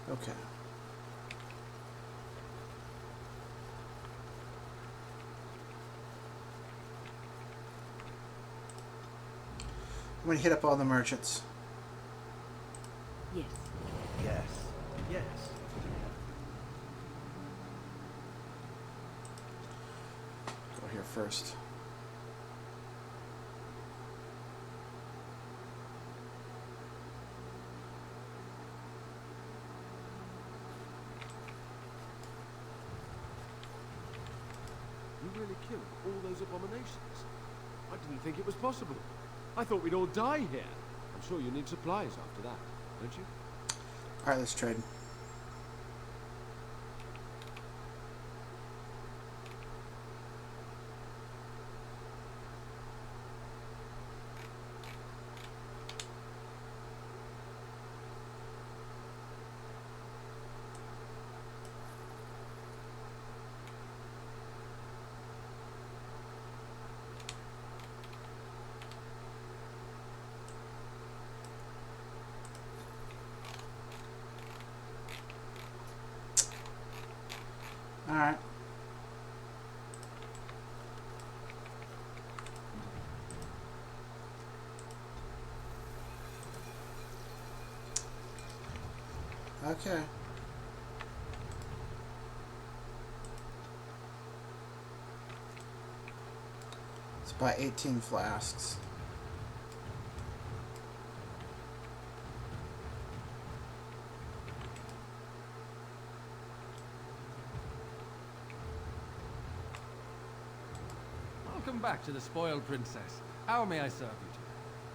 Okay. I'm gonna hit up all the merchants. Yes. Yes. Yes. Go here first. You really killed all those abominations? I didn't think it was possible. I thought we'd all die here. I'm sure you need supplies after that, don't you? Alright, let's trade. Alright. Okay. Let's buy 18 flasks. Welcome back to the Spoiled Princess. How may I serve you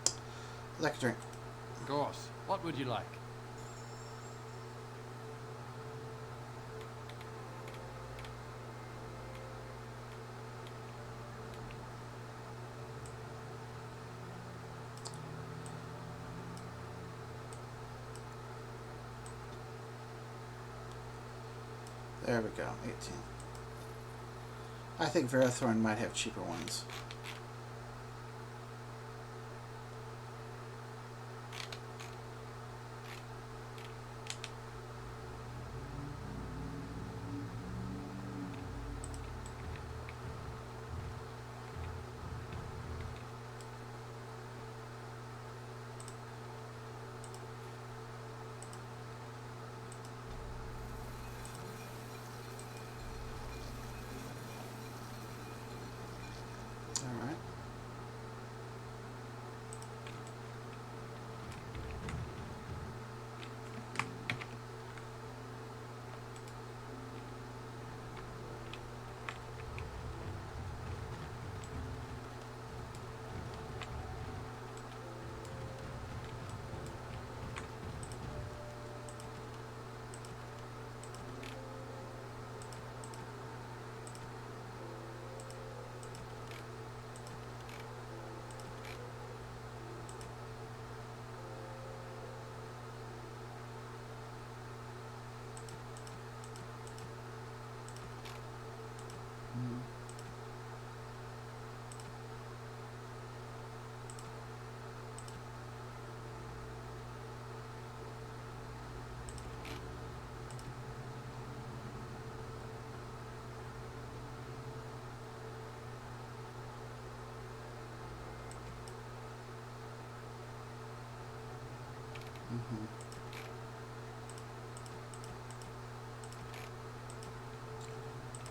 today? Like a drink. Of course. What would you like? There we go, 18. I think Verathorn might have cheaper ones. Alright.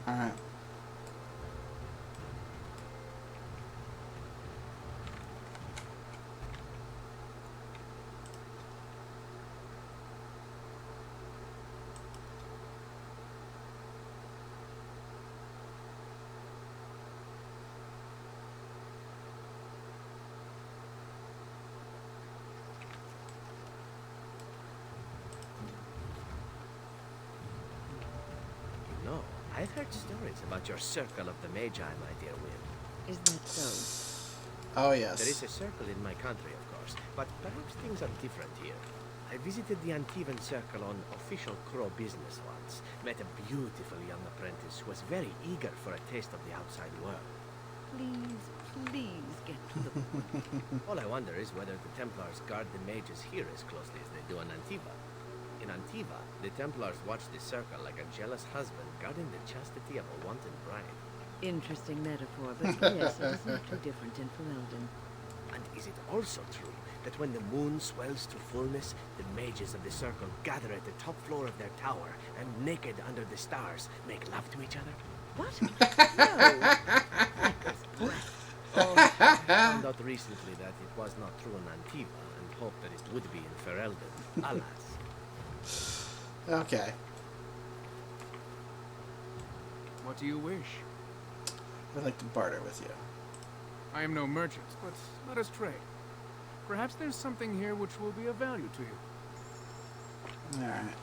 Alright. No, I've heard stories about your circle of the Magi, my dear Will. Is that so? Oh, There is yes. a circle in my country, of course, but perhaps things are different here. I visited the Antivan Circle on official Crow business once, met a beautiful young apprentice who was very eager for a taste of the outside world. Please, please get to the point. All I wonder is whether the Templars guard the mages here as closely as they do on Antiva. In In Antiva, the Templars watched the circle like a jealous husband guarding the chastity of a wanton bride. Interesting metaphor, but yes, it is not too different in Ferelden. And is it also true that when the moon swells to fullness, the mages of the circle gather at the top floor of their tower and, naked under the stars, make love to each other? What? No. Oh, I found out recently that it was not true in Antiva, and hoped that it would be in Ferelden. Alas. Okay. What do you wish? I'd like to barter with you. I am no merchant, but let us trade. Perhaps there's something here which will be of value to you. Alright.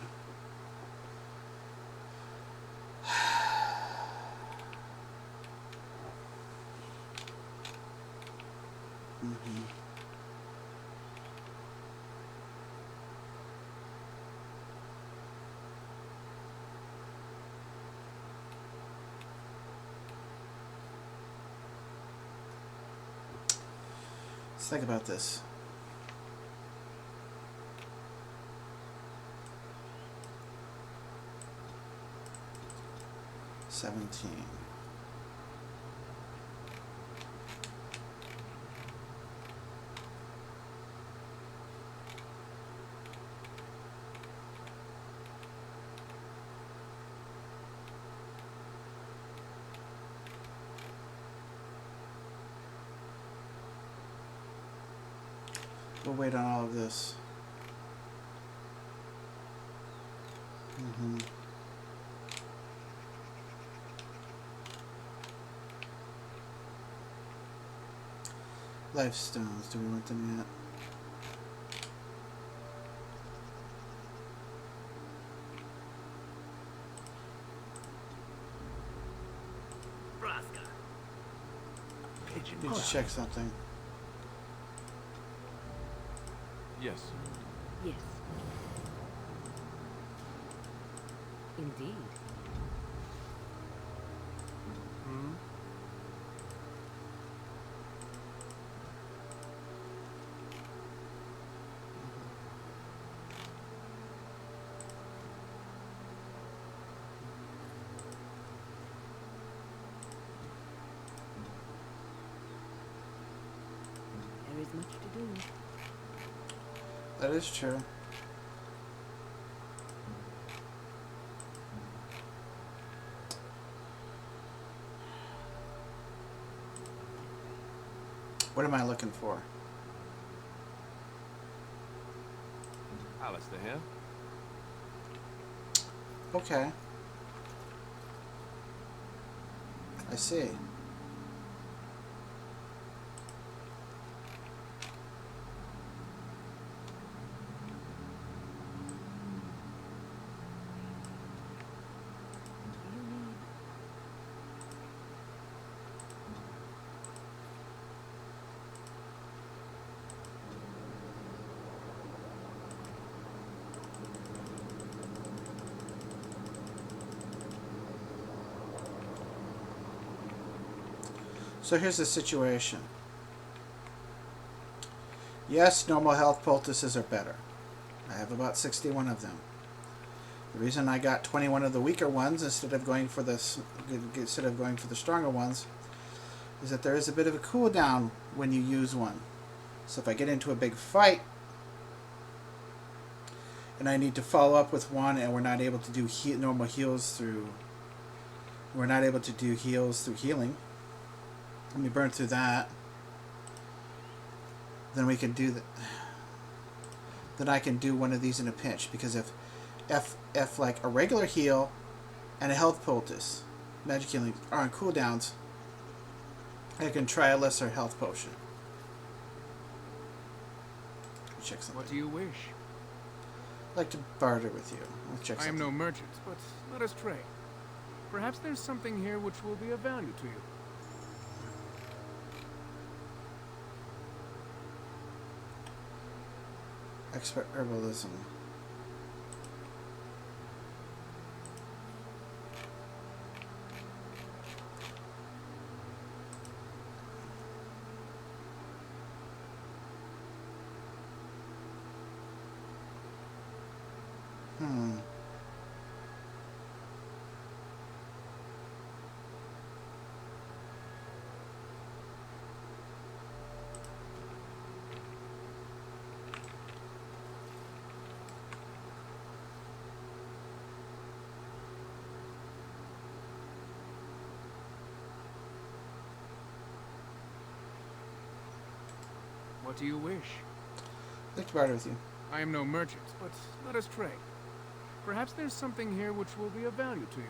Let's think about this. $17. We'll wait on all of this. Life stones, do we want them yet? Brosca. Pigeon Need to check something. Yes. Yes. Indeed. There is much to do. That is true. What am I looking for? Alistair here. Okay. I see. So here's the situation. Yes, normal health poultices are better. I have about 61 of them. The reason I got 21 of the weaker ones instead of going for the stronger ones is that there is a bit of a cooldown when you use one. So if I get into a big fight and I need to follow up with one and we're not able to do normal heals through healing. Let me burn through that. Then we can do that. Then I can do one of these in a pinch, because if like a regular heal and a health poultice, magic healing, are on cooldowns, I can try a lesser health potion. Check something. What do you wish? I'd like to barter with you. I'll check I am something. no merchant, but let us trade. Perhaps there's something here which will be of value to you. Expert herbalism. Hmm. What do you wish? I'd like to barter with you. I am no merchant, but let us trade. Perhaps there's something here which will be of value to you.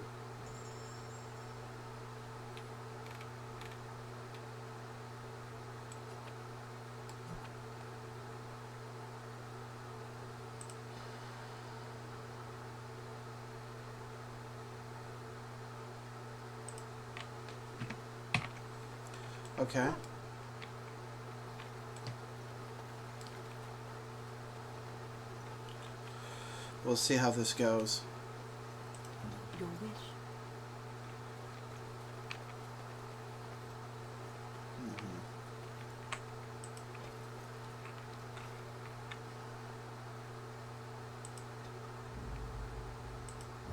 Okay. We'll see how this goes. Your wish?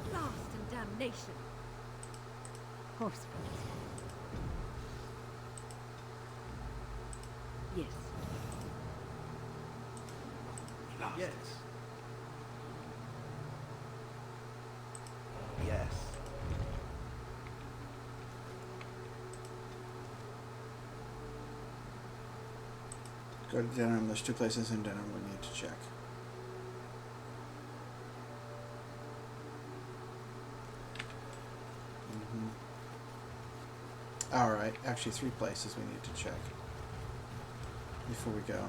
Blast and damnation. Horse first. Yes. Yes. Yes. Go to Denham. There's 2 places in Denham we need to check. Alright, actually 3 places we need to check before we go.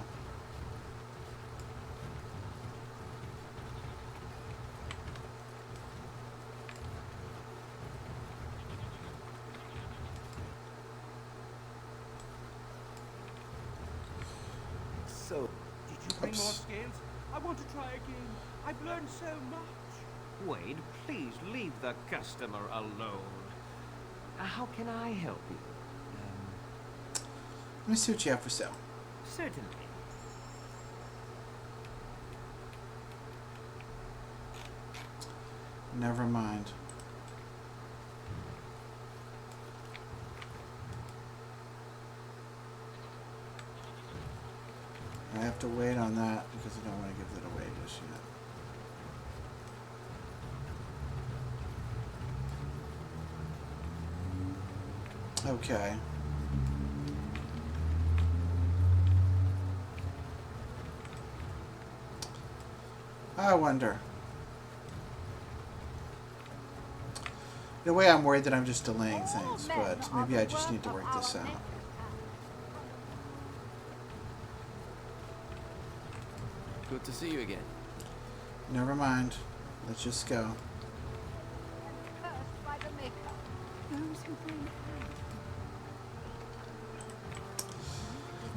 So, Did you bring more Oops. scales? I want to try again. I've learned so much. Wade, please leave the customer alone. How can I help you? Let me see what you have for sale. Certainly. Never mind. I have to wait on that because I don't want to give it away just yet. Okay. I wonder. In a way, I'm worried that I'm just delaying things, but maybe I just need to work this out. Good to see you again. Never mind. Let's just go. Cursed by the Maker. Those who bring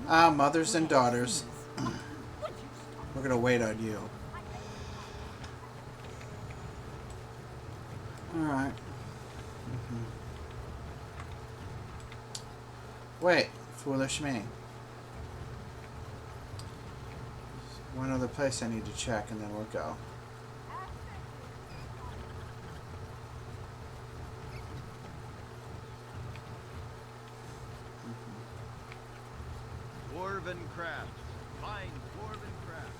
Ah, mothers and daughters. We're gonna wait on you. Alright. Wait, foolish me. One other place I need to check and then we'll go. Dwarven crafts. Fine dwarven crafts.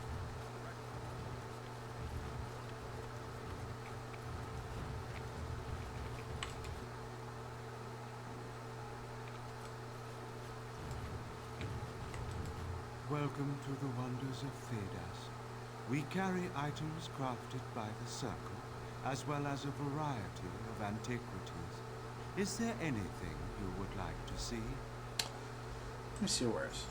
Welcome to the wonders of Thedas. We carry items crafted by the Circle, as well as a variety of antiquities. Is there anything you would like to see? Let me see your wares.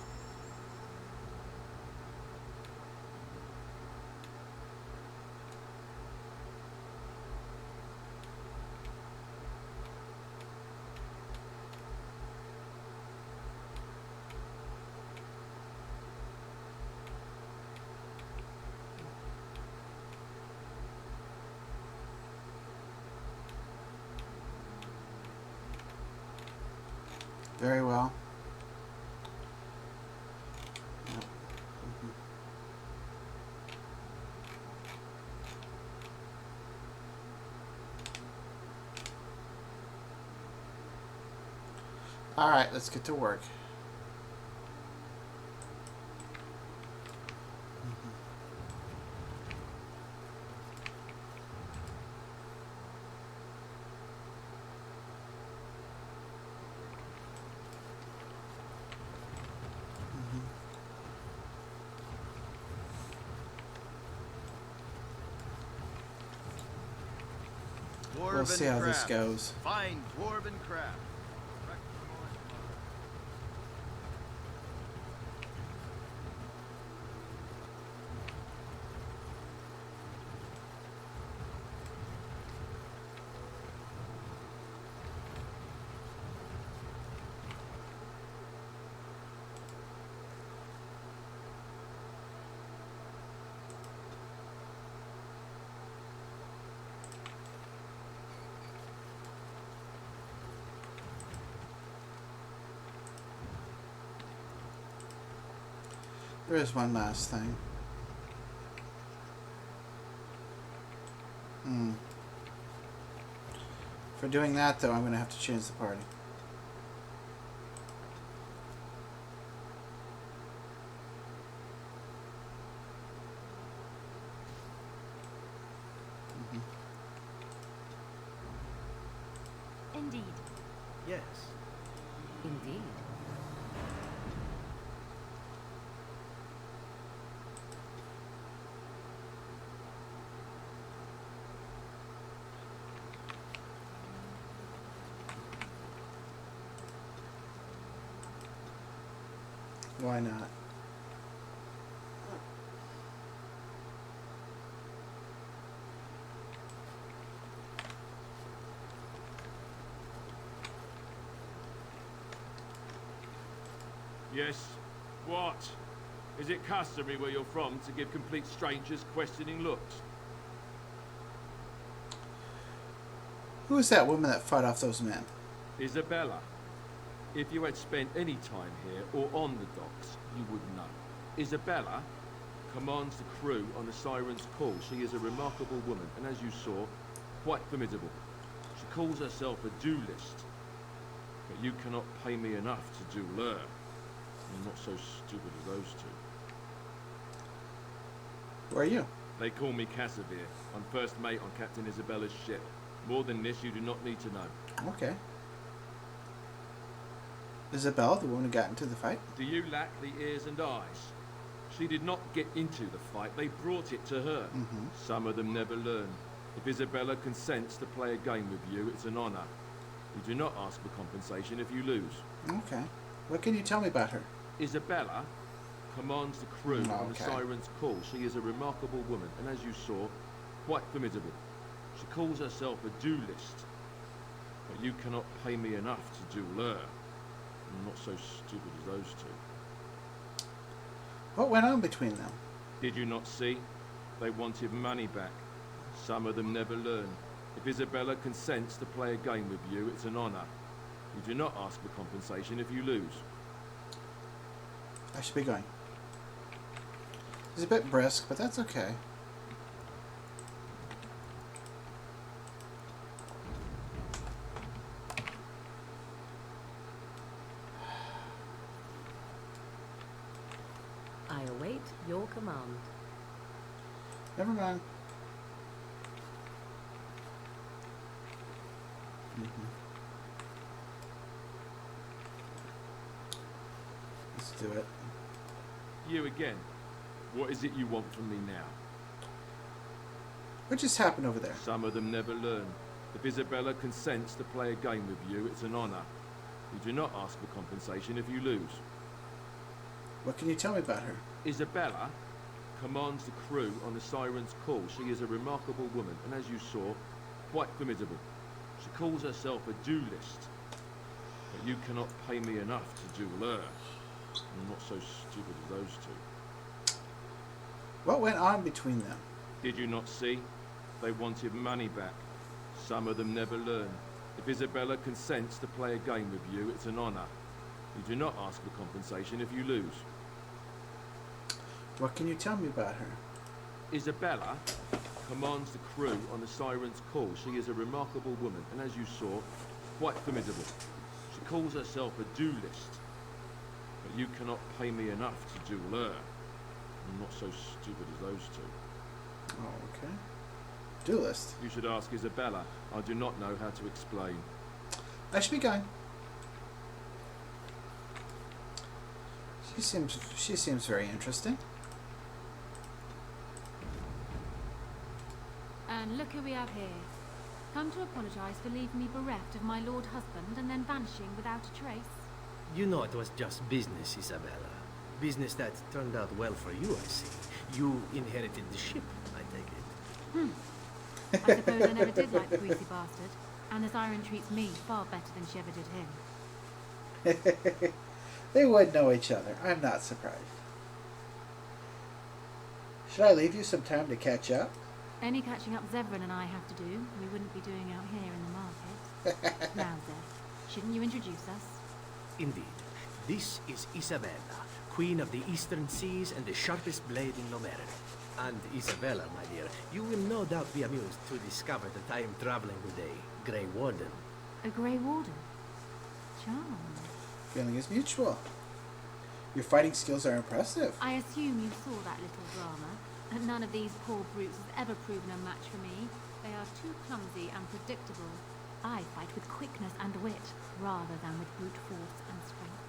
Very well. Yep. Alright, let's get to work. We'll see how this goes. Fine dwarven craft. There is one last thing. For doing that, though, I'm going to have to change the party. Indeed. Yes. Indeed. Why not? Yes. What? Is it customary where you're from to give complete strangers questioning looks? Who is that woman that fought off those men? Isabela. If you had spent any time here or on the docks, you would know. Isabela commands the crew on the Siren's call. She is a remarkable woman, and as you saw, quite formidable. She calls herself a duelist, but you cannot pay me enough to duel her. I'm not so stupid as those two. Who are you? They call me Casimir. I'm first mate on Captain Isabela's ship. More than this, you do not need to know. Okay. Isabella, the woman who got into the fight? Do you lack the ears and eyes? She did not get into the fight, they brought it to her. Some of them never learn. If Isabela consents to play a game with you, it's an honor. You do not ask for compensation if you lose. Okay. What can you tell me about her? Isabela commands the crew on the Siren's call. She is a remarkable woman, and as you saw, quite formidable. She calls herself a duelist, but you cannot pay me enough to duel her. I'm not so stupid as those two. What went on between them? Did you not see? They wanted money back. Some of them never learn. If Isabela consents to play a game with you, it's an honor. You do not ask for compensation if you lose. I should be going. He's a bit brisk, but that's okay. I await your command. Never mind. Let's do it. You again. What is it you want from me now? What just happened over there? Some of them never learn. If Isabela consents to play a game with you, it's an honor. You do not ask for compensation if you lose. What can you tell me about her? Isabela commands the crew on the Siren's call. She is a remarkable woman, and as you saw, quite formidable. She calls herself a duelist, but you cannot pay me enough to duel her. I'm not so stupid as those two. What went on between them? Did you not see? They wanted money back. Some of them never learn. If Isabela consents to play a game with you, it's an honor. You do not ask for compensation if you lose. What can you tell me about her? Isabela commands the crew on the Siren's call. She is a remarkable woman, and as you saw, quite formidable. She calls herself a duelist. But you cannot pay me enough to duel her. I'm not so stupid as those two. Oh, okay. Duelist. You should ask Isabela. I do not know how to explain. I should be going. She seems very interesting. And look who we have here. Come to apologize for leaving me bereft of my lord husband and then vanishing without a trace. You know it was just business, Isabela. Business that turned out well for you, I see. You inherited the ship, I take it. I suppose I never did like the greasy bastard. And the siren treats me far better than she ever did him. They would know each other. I'm not surprised. Should I leave you some time to catch up? Any catching up Zevran and I have to do, we wouldn't be doing out here in the market. Now, Zev, shouldn't you introduce us? Indeed. This is Isabela, Queen of the Eastern Seas and the sharpest blade in Lomerre. And Isabela, my dear, you will no doubt be amused to discover that I am traveling with a Grey Warden. A Grey Warden? Charmed. Feeling is mutual. Your fighting skills are impressive. I assume you saw that little drama. And none of these poor brutes has ever proven a match for me. They are too clumsy and predictable. I fight with quickness and wit, rather than with brute force and strength.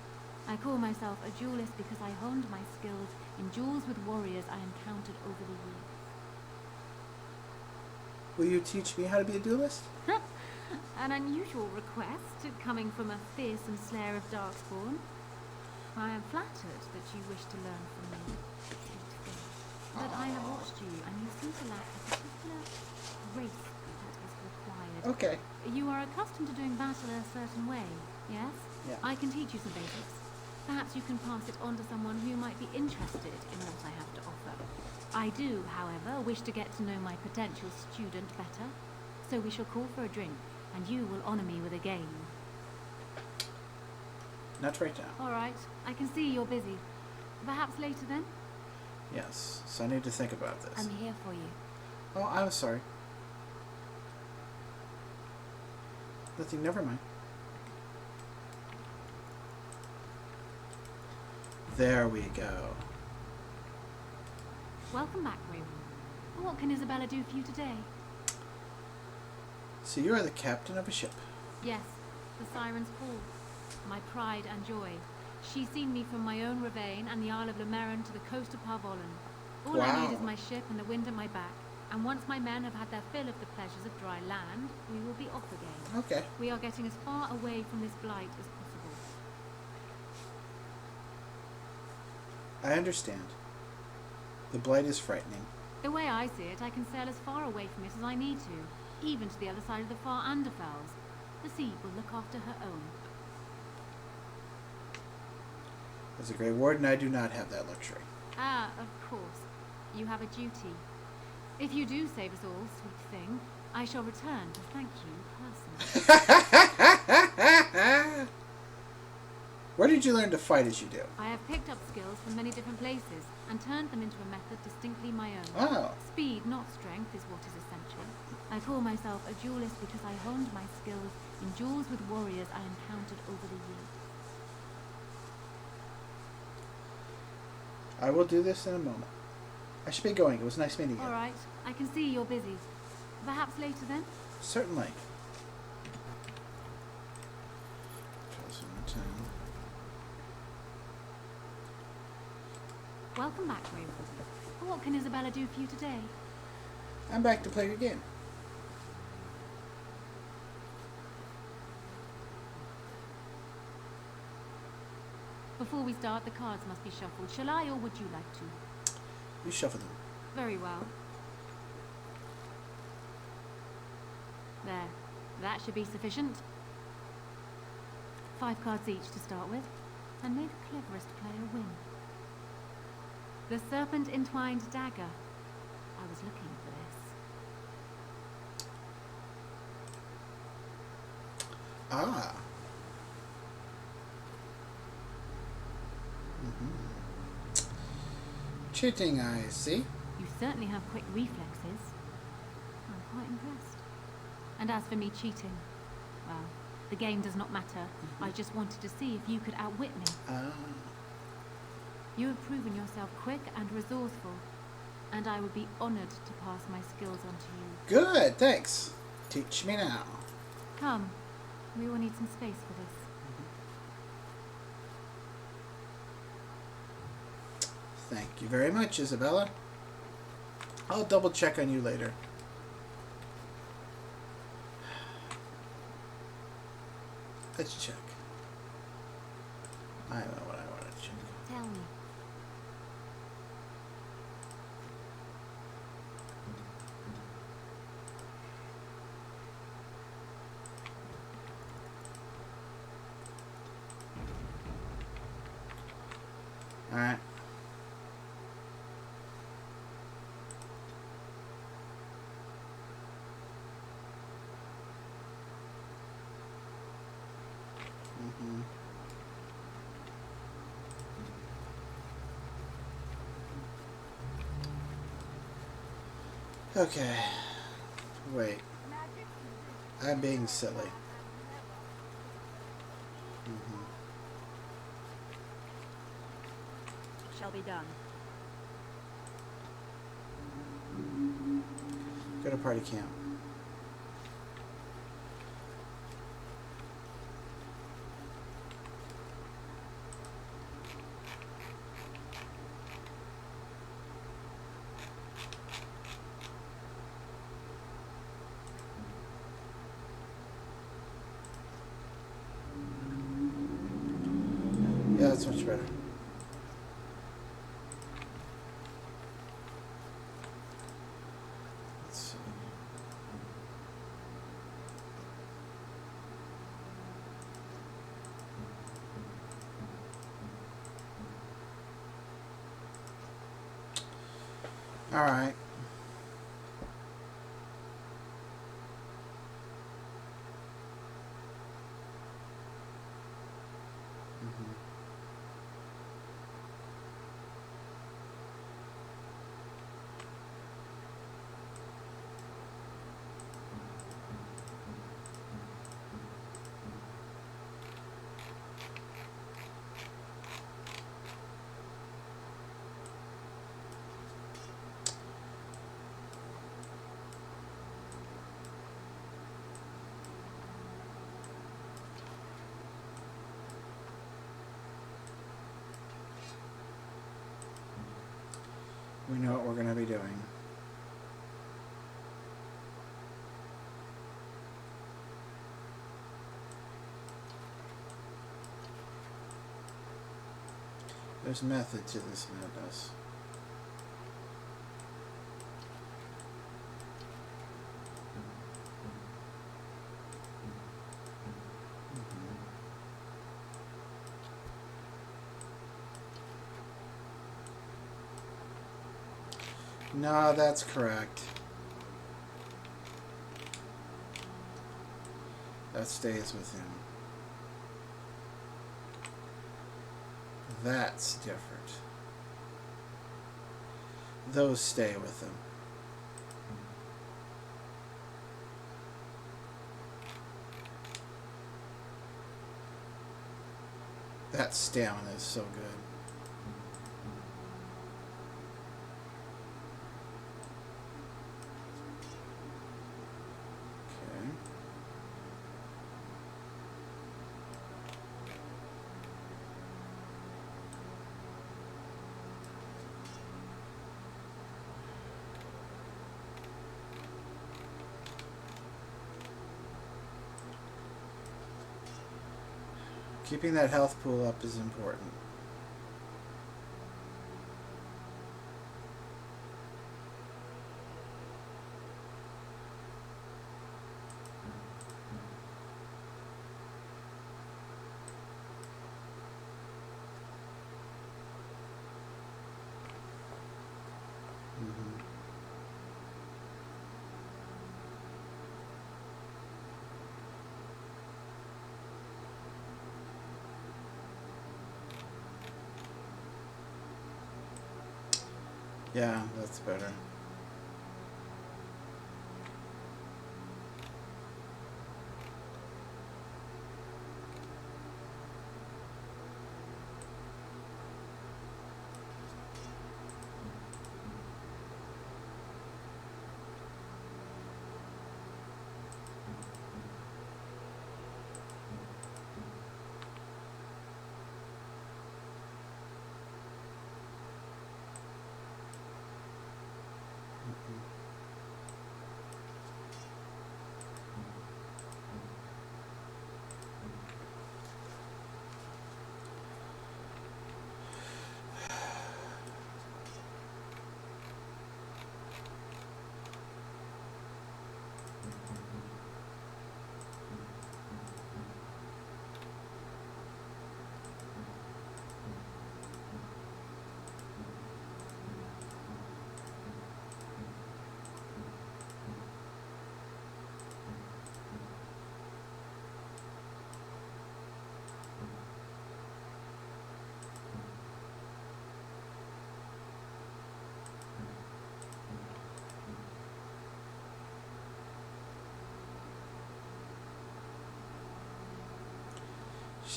I call myself a duelist because I honed my skills in duels with warriors I encountered over the years. Will you teach me how to be a duelist? An unusual request, coming from a fearsome slayer of darkspawn. I am flattered that you wish to learn from me. But I have watched you, and you seem to lack a particular grace that is required. Okay. You are accustomed to doing battle a certain way, yes? Yeah. I can teach you some basics. Perhaps you can pass it on to someone who might be interested in what I have to offer. I do, however, wish to get to know my potential student better. So we shall call for a drink, and you will honor me with a game. Not right now. All right. I can see you're busy. Perhaps later then? Yes, so I need to think about this. I'm here for you. Oh, I'm sorry. Nothing, never mind. There we go. Welcome back, Raven. What can Isabela do for you today? So you are the captain of a ship. Yes, the Siren's Call. My pride and joy. She's seen me from my own ravine and the Isle of Lomerre to the coast of Parvolan. All I need is my ship and the wind at my back. And once my men have had their fill of the pleasures of dry land, we will be off again. Okay. We are getting as far away from this blight as possible. I understand. The blight is frightening. The way I see it, I can sail as far away from it as I need to, even to the other side of the far Underfells. The sea will look after her own. As a Grey Warden, I do not have that luxury. Ah, of course. You have a duty. If you do save us all, sweet thing, I shall return to thank you personally. Where did you learn to fight as you do? I have picked up skills from many different places and turned them into a method distinctly my own. Oh. Speed, not strength, is what is essential. I call myself a duelist because I honed my skills in duels with warriors I encountered over the years. I will do this in a moment. I should be going. It was nice meeting you. All right. I can see you're busy. Perhaps later then? Certainly. 2010. Welcome back, Raven. What can Isabela do for you today? I'm back to play your game. Before we start, the cards must be shuffled. Shall I, or would you like to? You shuffle them. Very well. There. That should be sufficient. 5 cards each to start with, and may the cleverest player win. The serpent entwined dagger. I was looking for this. Ah. Cheating, I see. You certainly have quick reflexes. I'm quite impressed. And as for me cheating, well, The game does not matter. I just wanted to see if you could outwit me. You have proven yourself quick and resourceful, and I would be honored to pass my skills on to you. Good, thanks. Teach me now. Come, we will need some space for this. Thank you very much, Isabela. I'll double check on you later. Let's check. I know what I want to check. Tell me. All right. Okay. Wait. I'm being silly. Shall be done. Go to party camp. Yeah, that's much better. Let's see. All right. We know what we're going to be doing. There's method to this madness. No, that's correct. That stays with him. That's different. Those stay with him. That stamina is so good. Keeping that health pool up is important. Yeah, that's better.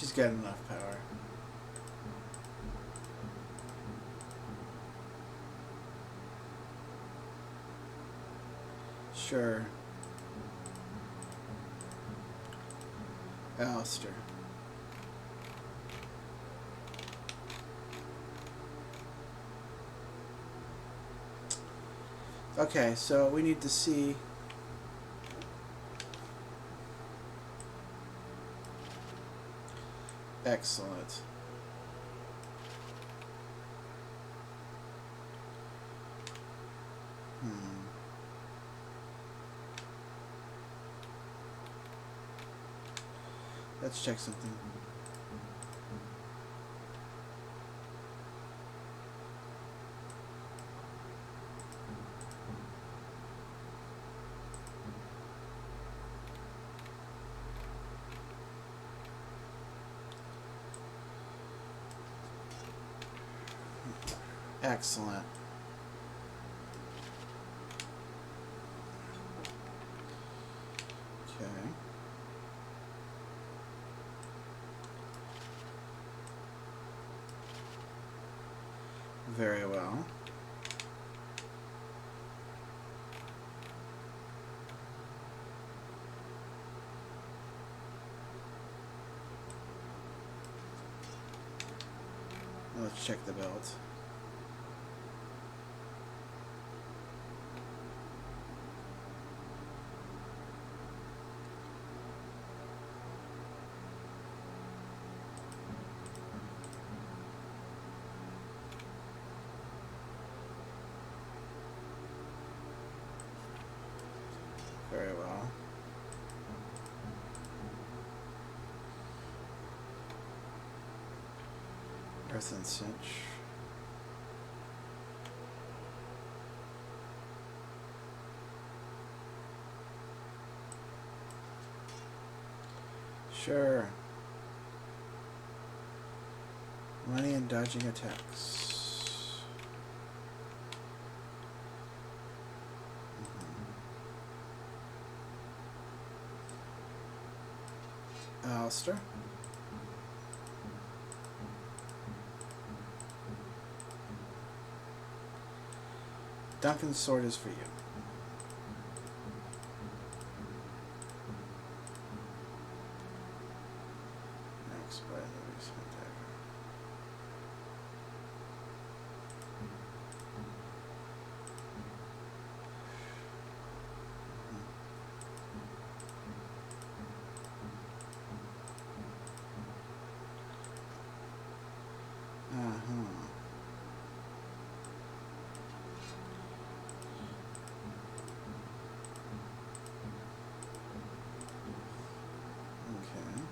She's got enough power. Sure. Alistair. Okay, so we need to see. Excellent. Let's check something. Excellent. Okay. Very well. Let's check the belt. Very well. Earth and Cinch. Sure. Money and dodging attacks. Alistair. Duncan's sword is for you. Next, by Louis dagger. Okay.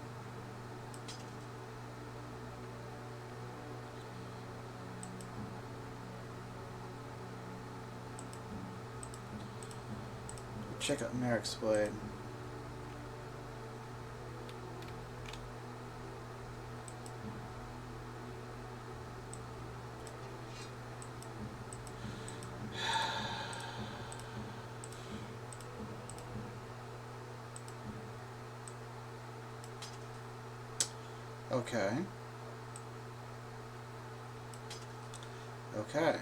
Check out Merrick's blade. Okay. Okay.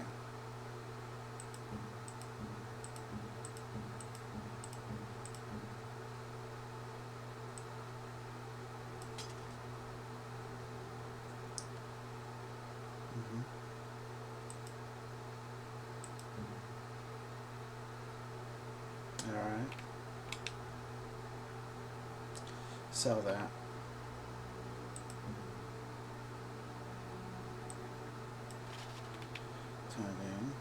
All right. Sell that. Timing.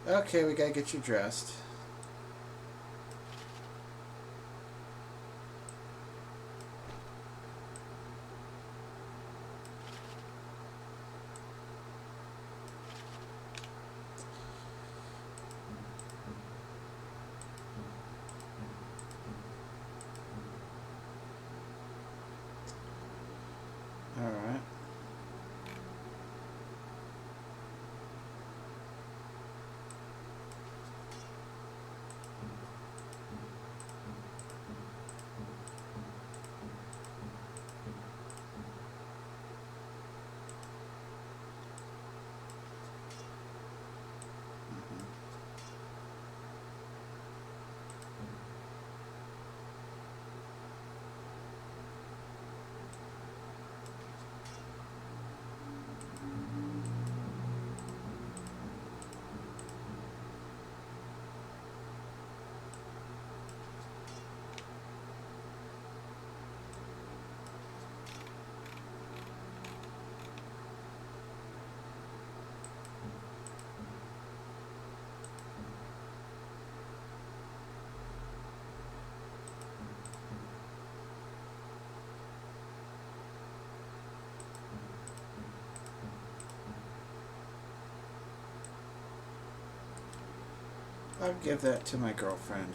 Okay, we gotta get you dressed. All right. I'll give that to my girlfriend.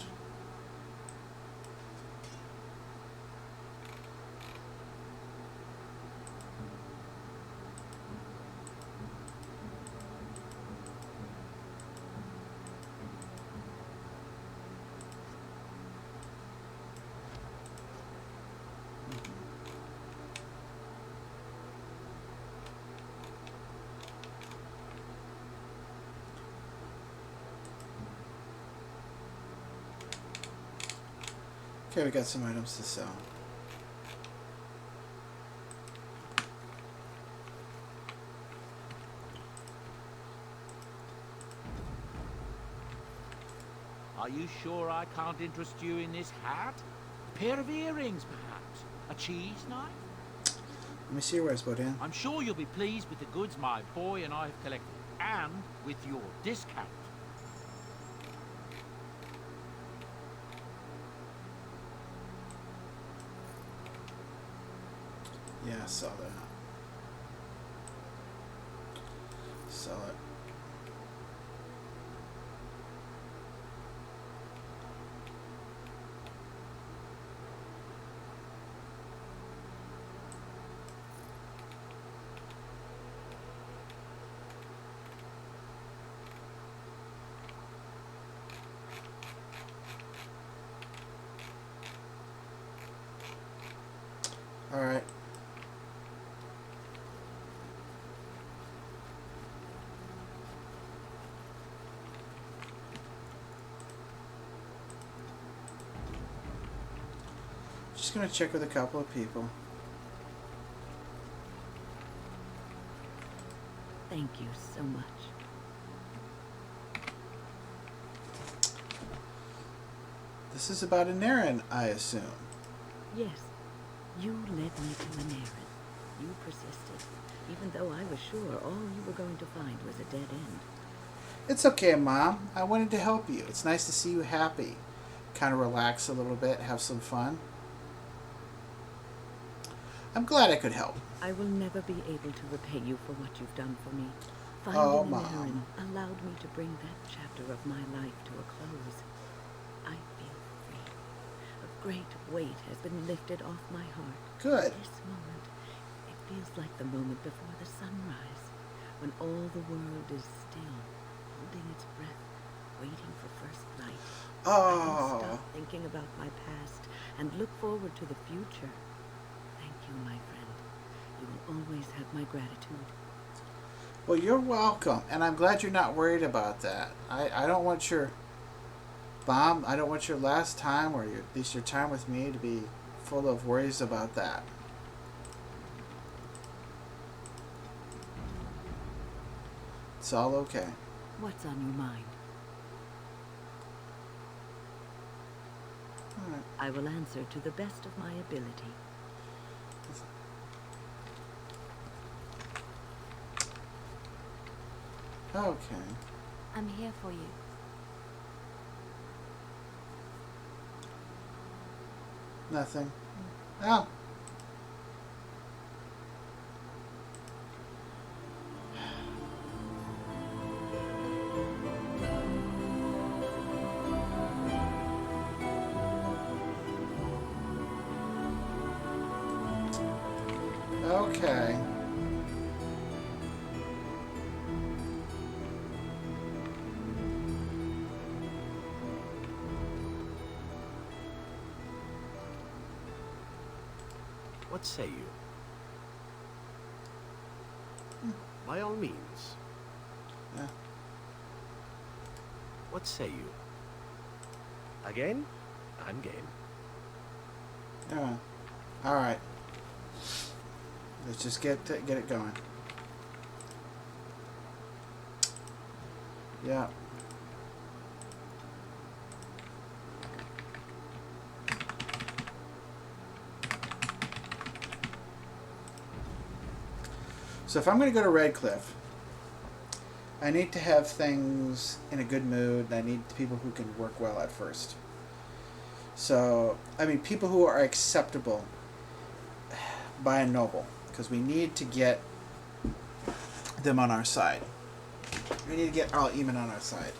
Okay, we got some items to sell. Are you sure I can't interest you in this hat? A pair of earrings, perhaps? A cheese knife? Let me see where I was put in. I'm sure you'll be pleased with the goods my boy and I have collected, and with your discount. Yeah, I saw that. Sell it. All right. Just gonna check with a couple of people. Thank you so much. This is about an errand, I assume. Yes, you led me to an errand. You persisted, even though I was sure all you were going to find was a dead end. It's okay, Mom. I wanted to help you. It's nice to see you happy. Kind of relax a little bit, have some fun. I'm glad I could help. I will never be able to repay you for what you've done for me. Finding Oh, an Mom. errand allowed me to bring that chapter of my life to a close. I feel free. A great weight has been lifted off my heart. Good. This moment, it feels like the moment before the sunrise, when all the world is still, holding its breath, waiting for first light. I can stop thinking about my past and look forward to the future. Thank you, my friend. You will always have my gratitude. Well, you're welcome, and I'm glad you're not worried about that. I don't want your Mom, I don't want your last time, or at least your time with me, to be full of worries about that. It's all okay. What's on your mind? All right. I will answer to the best of my ability. Okay. I'm here for you. Nothing. Oh. Okay. What say you? By all means. Yeah. What say you? Again? I'm game. Yeah. All right. Let's just get it going. Yeah. So if I'm going to go to Redcliffe, I need to have things in a good mood, and I need people who can work well at first. So, I mean, people who are acceptable by a noble, because we need to get them on our side. We need to get Earl Eamon on our side.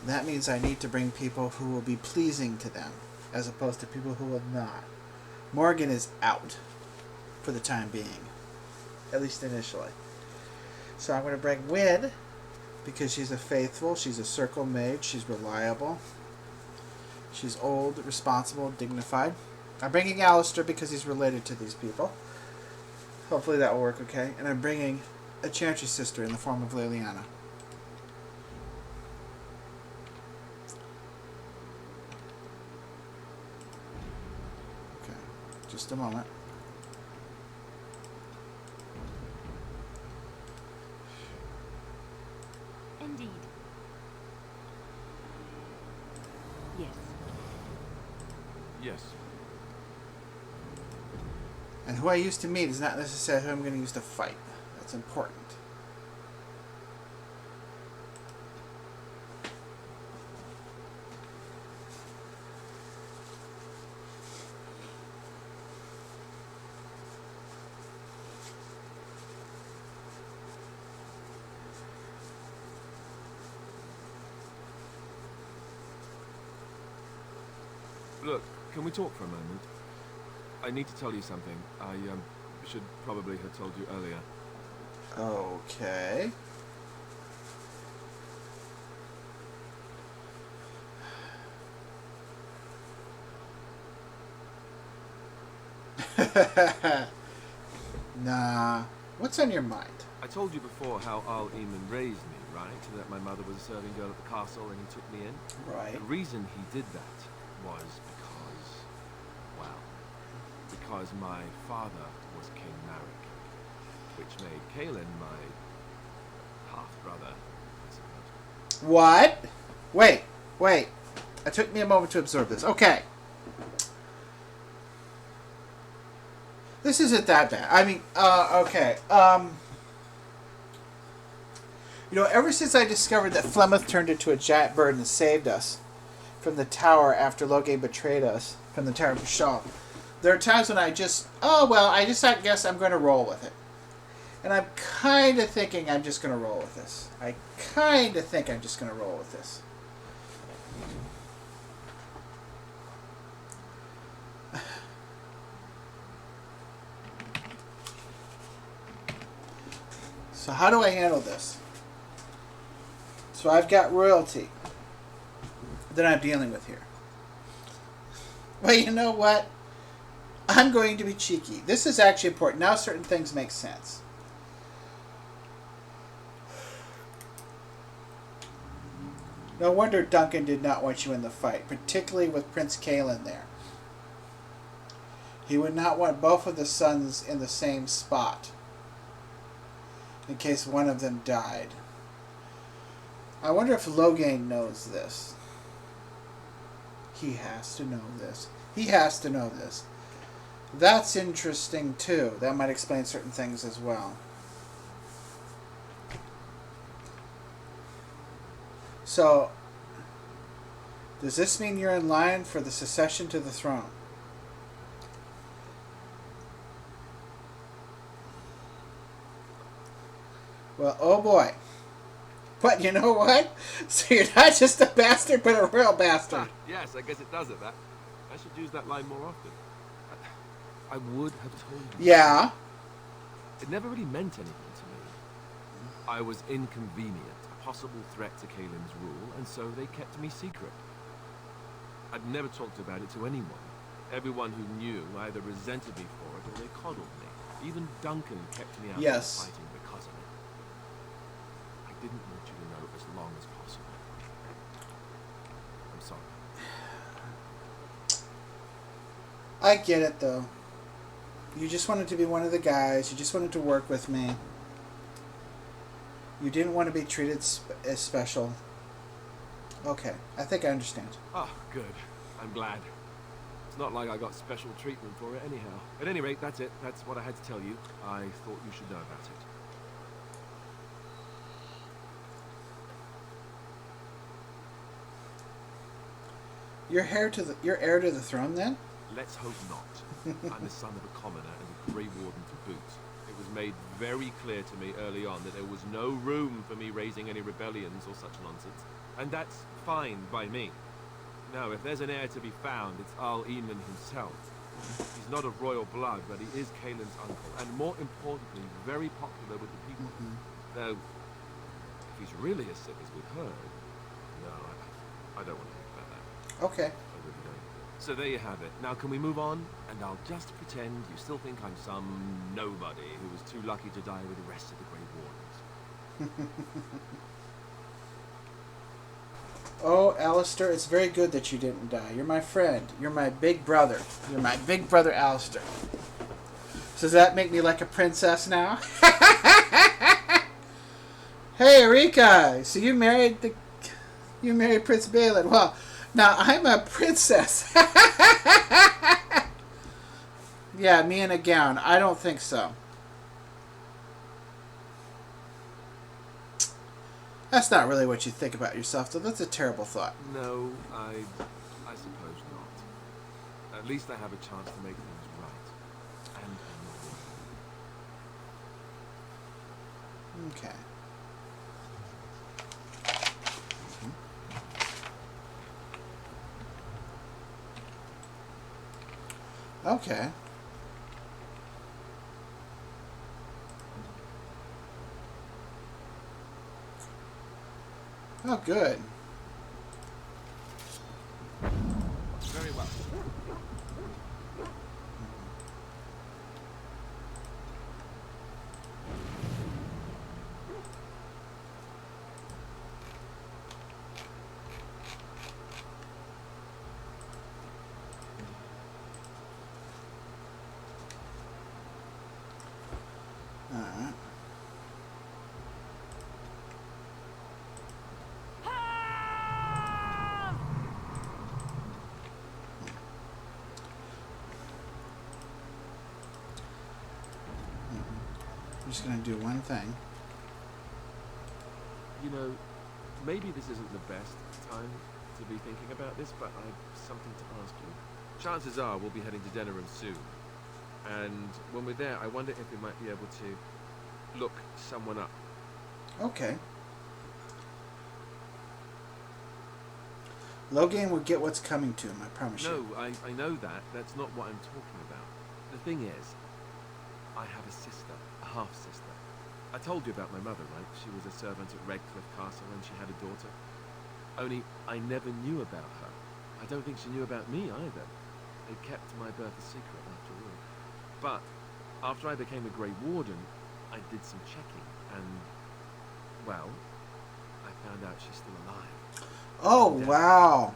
That means I need to bring people who will be pleasing to them, as opposed to people who will not. Morgan is out for the time being, at least initially. So I'm going to bring Wynn, because she's a faithful, she's a circle mage, she's reliable, she's old, responsible, dignified. I'm bringing Alistair because he's related to these people. Hopefully that will work okay. And I'm bringing a Chantry sister in the form of Liliana. Okay, just a moment. Indeed. Yes. Yes. And who I used to meet is not necessarily who I'm going to use to fight. That's important. Look, can we talk for a moment? I need to tell you something. I should probably have told you earlier. Okay. Nah. What's on your mind? I told you before how Al Eamon raised me, right? That my mother was a serving girl at the castle and he took me in. Right. The reason he did that was because, well, because my father was King Marek, which made Kaelin my half-brother, I suppose. What? Wait. It took me a moment to absorb this. Okay. This isn't that bad. I mean, okay. You know, ever since I discovered that Flemeth turned into a giant bird and saved us from the tower after Logain betrayed us from the Tower of Bashal, there are times when I guess I'm going to roll with it. And I'm kind of thinking I'm just going to roll with this. I kind of think I'm just going to roll with this. So how do I handle this? So I've got royalty that I'm dealing with here. Well, you know what? I'm going to be cheeky. This is actually important. Now certain things make sense. No wonder Duncan did not want you in the fight, particularly with Prince Kaelin there. He would not want both of the sons in the same spot, in case one of them died. I wonder if Logain knows this. He has to know this. He has to know this. That's interesting too. That might explain certain things as well. So, does this mean you're in line for the succession to the throne? Well, oh boy. But you know what? So you're not just a bastard, but a real bastard. Yes, I guess it does it, that. I should use that line more often. I would have told you. Yeah. It never really meant anything to me. I was inconvenient, a possible threat to Kaelin's rule, and so they kept me secret. I'd never talked about it to anyone. Everyone who knew either resented me for it or they coddled me. Even Duncan kept me out of fighting because of it. I didn't want you to know as long as possible. I'm sorry. I get it, though. You just wanted to be one of the guys. You just wanted to work with me. You didn't want to be treated as special. Okay, I think I understand. Oh, good. I'm glad. It's not like I got special treatment for it anyhow. At any rate, that's it. That's what I had to tell you. I thought you should know about it. You're heir to the throne, then? Let's hope not. I'm the son of a commoner and a Grey Warden to boot. It was made very clear to me early on that there was no room for me raising any rebellions or such nonsense. And that's fine by me. No, if there's an heir to be found, it's Al Eamon himself. He's not of royal blood, but he is Kaelin's uncle, and more importantly, very popular with the people. Though, if he's really as sick as we've heard, no, I don't want to think about that. Okay. I really don't. So there you have it. Now can we move on? And I'll just pretend you still think I'm some nobody who was too lucky to die with the rest of the Grey Wardens. Oh, Alistair, it's very good that you didn't die. You're my friend. You're my big brother. You're my big brother, Alistair. So does that make me like a princess now? Hey, Erika. So you married Prince Balin. Well, now I'm a princess. Yeah, me in a gown. I don't think so. That's not really what you think about yourself, though. That's a terrible thought. No, I suppose not. At least I have a chance to make things right. And Okay. Okay. Oh, good. very well. Alright. I'm just going to do one thing. You know, maybe this isn't the best time to be thinking about this, but I've something to ask you. Chances are we'll be heading to Denerim soon. And when we're there, I wonder if we might be able to look someone up. Okay. Logan will get what's coming to him, I promise you. No, I know that. That's not what I'm talking about. The thing is, I have a sister, a half-sister. I told you about my mother, right? She was a servant at Redcliffe Castle and she had a daughter. Only, I never knew about her. I don't think she knew about me either. They kept my birth a secret after all. But, after I became a Grey Warden, I did some checking and, well, I found out she's still alive. Oh, wow.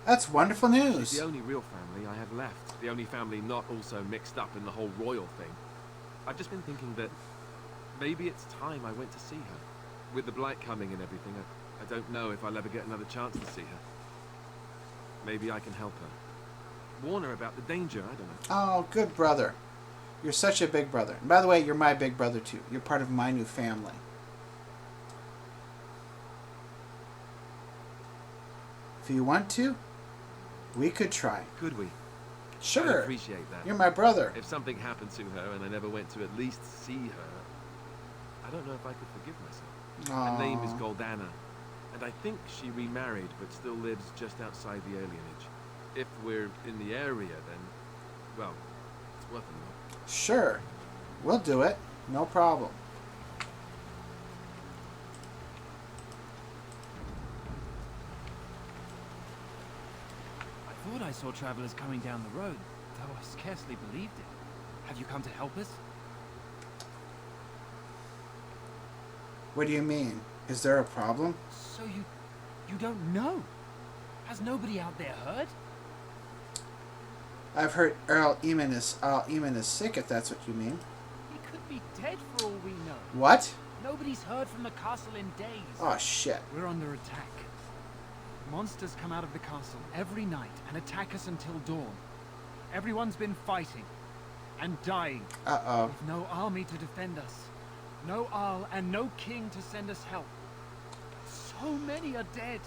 That's wonderful news. She's the only real family I have left. The only family not also mixed up in the whole royal thing. I've just been thinking that maybe it's time I went to see her. With the blight coming and everything, I don't know if I'll ever get another chance to see her. Maybe I can help her. Warn her about the danger, I don't know. Oh, good brother. You're such a big brother. And by the way, you're my big brother too. You're part of my new family. If you want to, we could try. Could we? Sure. I'd appreciate that. You're my brother. If something happened to her and I never went to at least see her, I don't know if I could forgive myself. Aww. Her name is Goldana, and I think she remarried but still lives just outside the alienage. If we're in the area, then, well, it's worth a look. Sure. We'll do it. No problem. I thought I saw travelers coming down the road, though I scarcely believed it. Have you come to help us? What do you mean? Is there a problem? So you don't know? Has nobody out there heard? I've heard Earl Eamon is sick, if that's what you mean. He could be dead for all we know. What? Nobody's heard from the castle in days. Oh, shit. We're under attack. Monsters come out of the castle every night and attack us until dawn. Everyone's been fighting and dying. Uh-oh. With no army to defend us. No Arl and no king to send us help. So many are dead.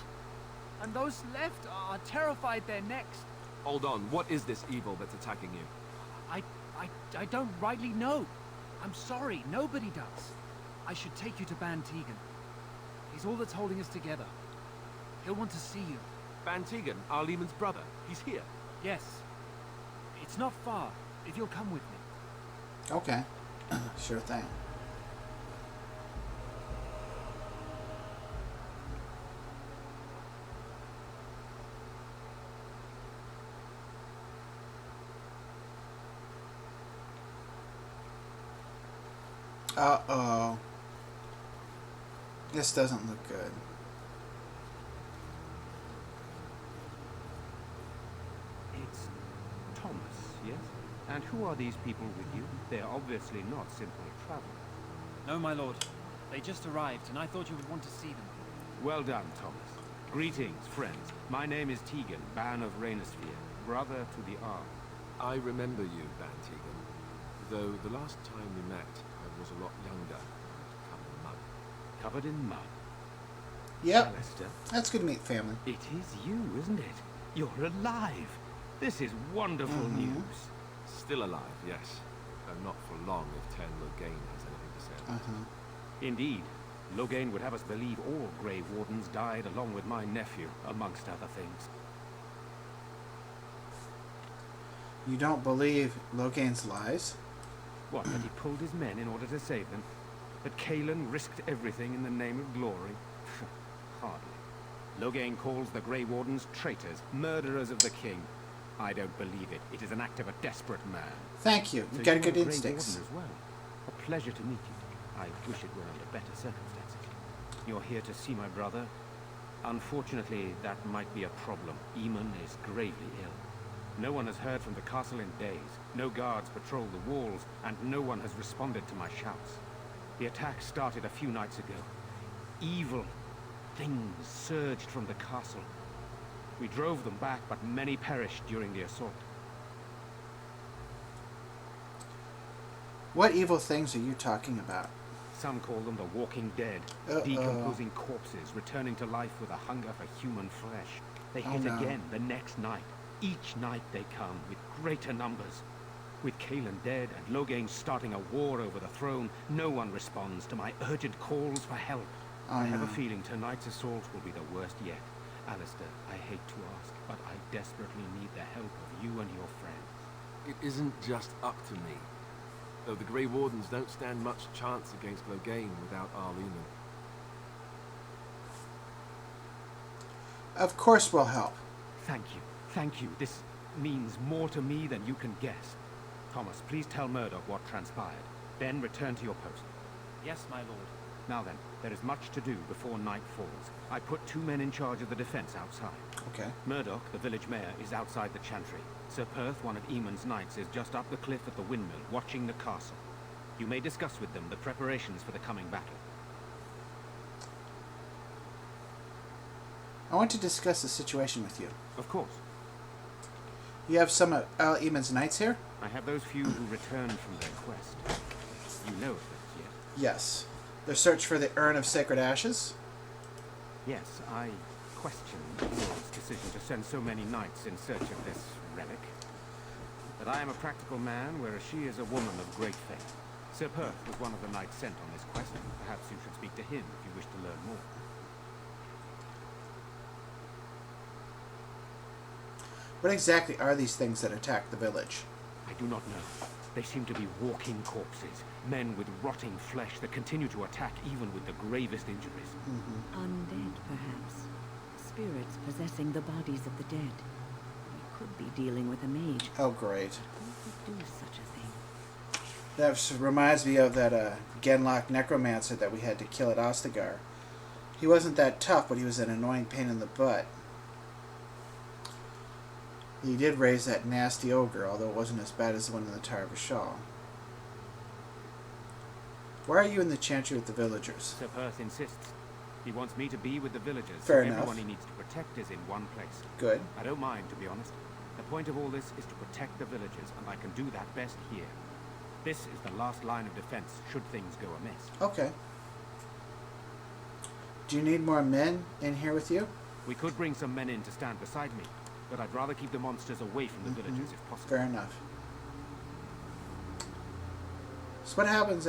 And those left are terrified they're next. Hold on, what is this evil that's attacking you? I don't rightly know. I'm sorry, nobody does. I should take you to Ban Tegan. He's all that's holding us together. He'll want to see you. Van Tegan, Arleman's brother. He's here. Yes. It's not far, if you'll come with me. Okay. Sure thing. Uh-oh. This doesn't look good. It's Thomas, yes? And who are these people with you? They're obviously not simple travelers. No, my lord. They just arrived, and I thought you would want to see them. Well done, Thomas. Greetings, friends. My name is Tegan, Ban of Rainersphere, brother to the Arm. I remember you, Van Tegan. Though the last time we met, I was a lot younger and covered in mud. Covered in mud? Yep. Alistair? That's good to meet family. It is you, isn't it? You're alive. This is wonderful news. Still alive, yes. Though not for long if Ten Logain has anything to say about it. Indeed. Logain would have us believe all Grey Wardens died along with my nephew, amongst other things. You don't believe Logain's lies? What, that he pulled his men in order to save them? That Cailan risked everything in the name of glory? Hardly. Logain calls the Grey Wardens traitors, murderers of the king. I don't believe it. It is an act of a desperate man. Thank you. So You got you are good a Grey instincts. Warden as well. A pleasure to meet you. I wish it were under better circumstances. You're here to see my brother? Unfortunately, that might be a problem. Eamon is gravely ill. No one has heard from the castle in days. No guards patrol the walls, and no one has responded to my shouts. The attack started a few nights ago. Evil things surged from the castle. We drove them back, but many perished during the assault. What evil things are you talking about? Some call them the Walking Dead, decomposing corpses, returning to life with a hunger for human flesh. They hit again the next night. Each night they come, with greater numbers. With Cailan dead and Logain starting a war over the throne, no one responds to my urgent calls for help. I have a feeling tonight's assault will be the worst yet. Alistair, I hate to ask, but I desperately need the help of you and your friends. It isn't just up to me. Though the Grey Wardens don't stand much chance against Logain without Arleman. Of course we'll help. Thank you. Thank you. This means more to me than you can guess. Thomas, please tell Murdoch what transpired. Then return to your post. Yes, my lord. Now then, there is much to do before night falls. I put 2 men in charge of the defense outside. Okay. Murdoch, the village mayor, is outside the chantry. Sir Perth, one of Eamon's knights, is just up the cliff at the windmill, watching the castle. You may discuss with them the preparations for the coming battle. I want to discuss the situation with you. Of course. You have some of Al Eamon's knights here? I have those few who returned from their quest. You know of those, yes? Yes. Their search for the Urn of Sacred Ashes? Yes, I question Lord's decision to send so many knights in search of this relic. But I am a practical man, whereas she is a woman of great faith. Sir Perth was one of the knights sent on this quest. Perhaps you should speak to him if you wish to learn more. What exactly are these things that attack the village? I do not know. They seem to be walking corpses, men with rotting flesh that continue to attack even with the gravest injuries. Undead, perhaps. Spirits possessing the bodies of the dead. We could be dealing with a mage. Oh, great. Who would do such a thing? That reminds me of that Genlock necromancer that we had to kill at Ostagar. He wasn't that tough, but he was an annoying pain in the butt. He did raise that nasty ogre, although it wasn't as bad as the one in the Tower of Vishal. Why are you in the chantry with the villagers? Sir Perth insists. He wants me to be with the villagers. Fair so enough. Everyone he needs to protect is in one place. Good. I don't mind, to be honest. The point of all this is to protect the villagers, and I can do that best here. This is the last line of defense, should things go amiss. Okay. Do you need more men in here with you? We could bring some men in to stand beside me, but I'd rather keep the monsters away from the villagers if possible. Fair enough. So what happens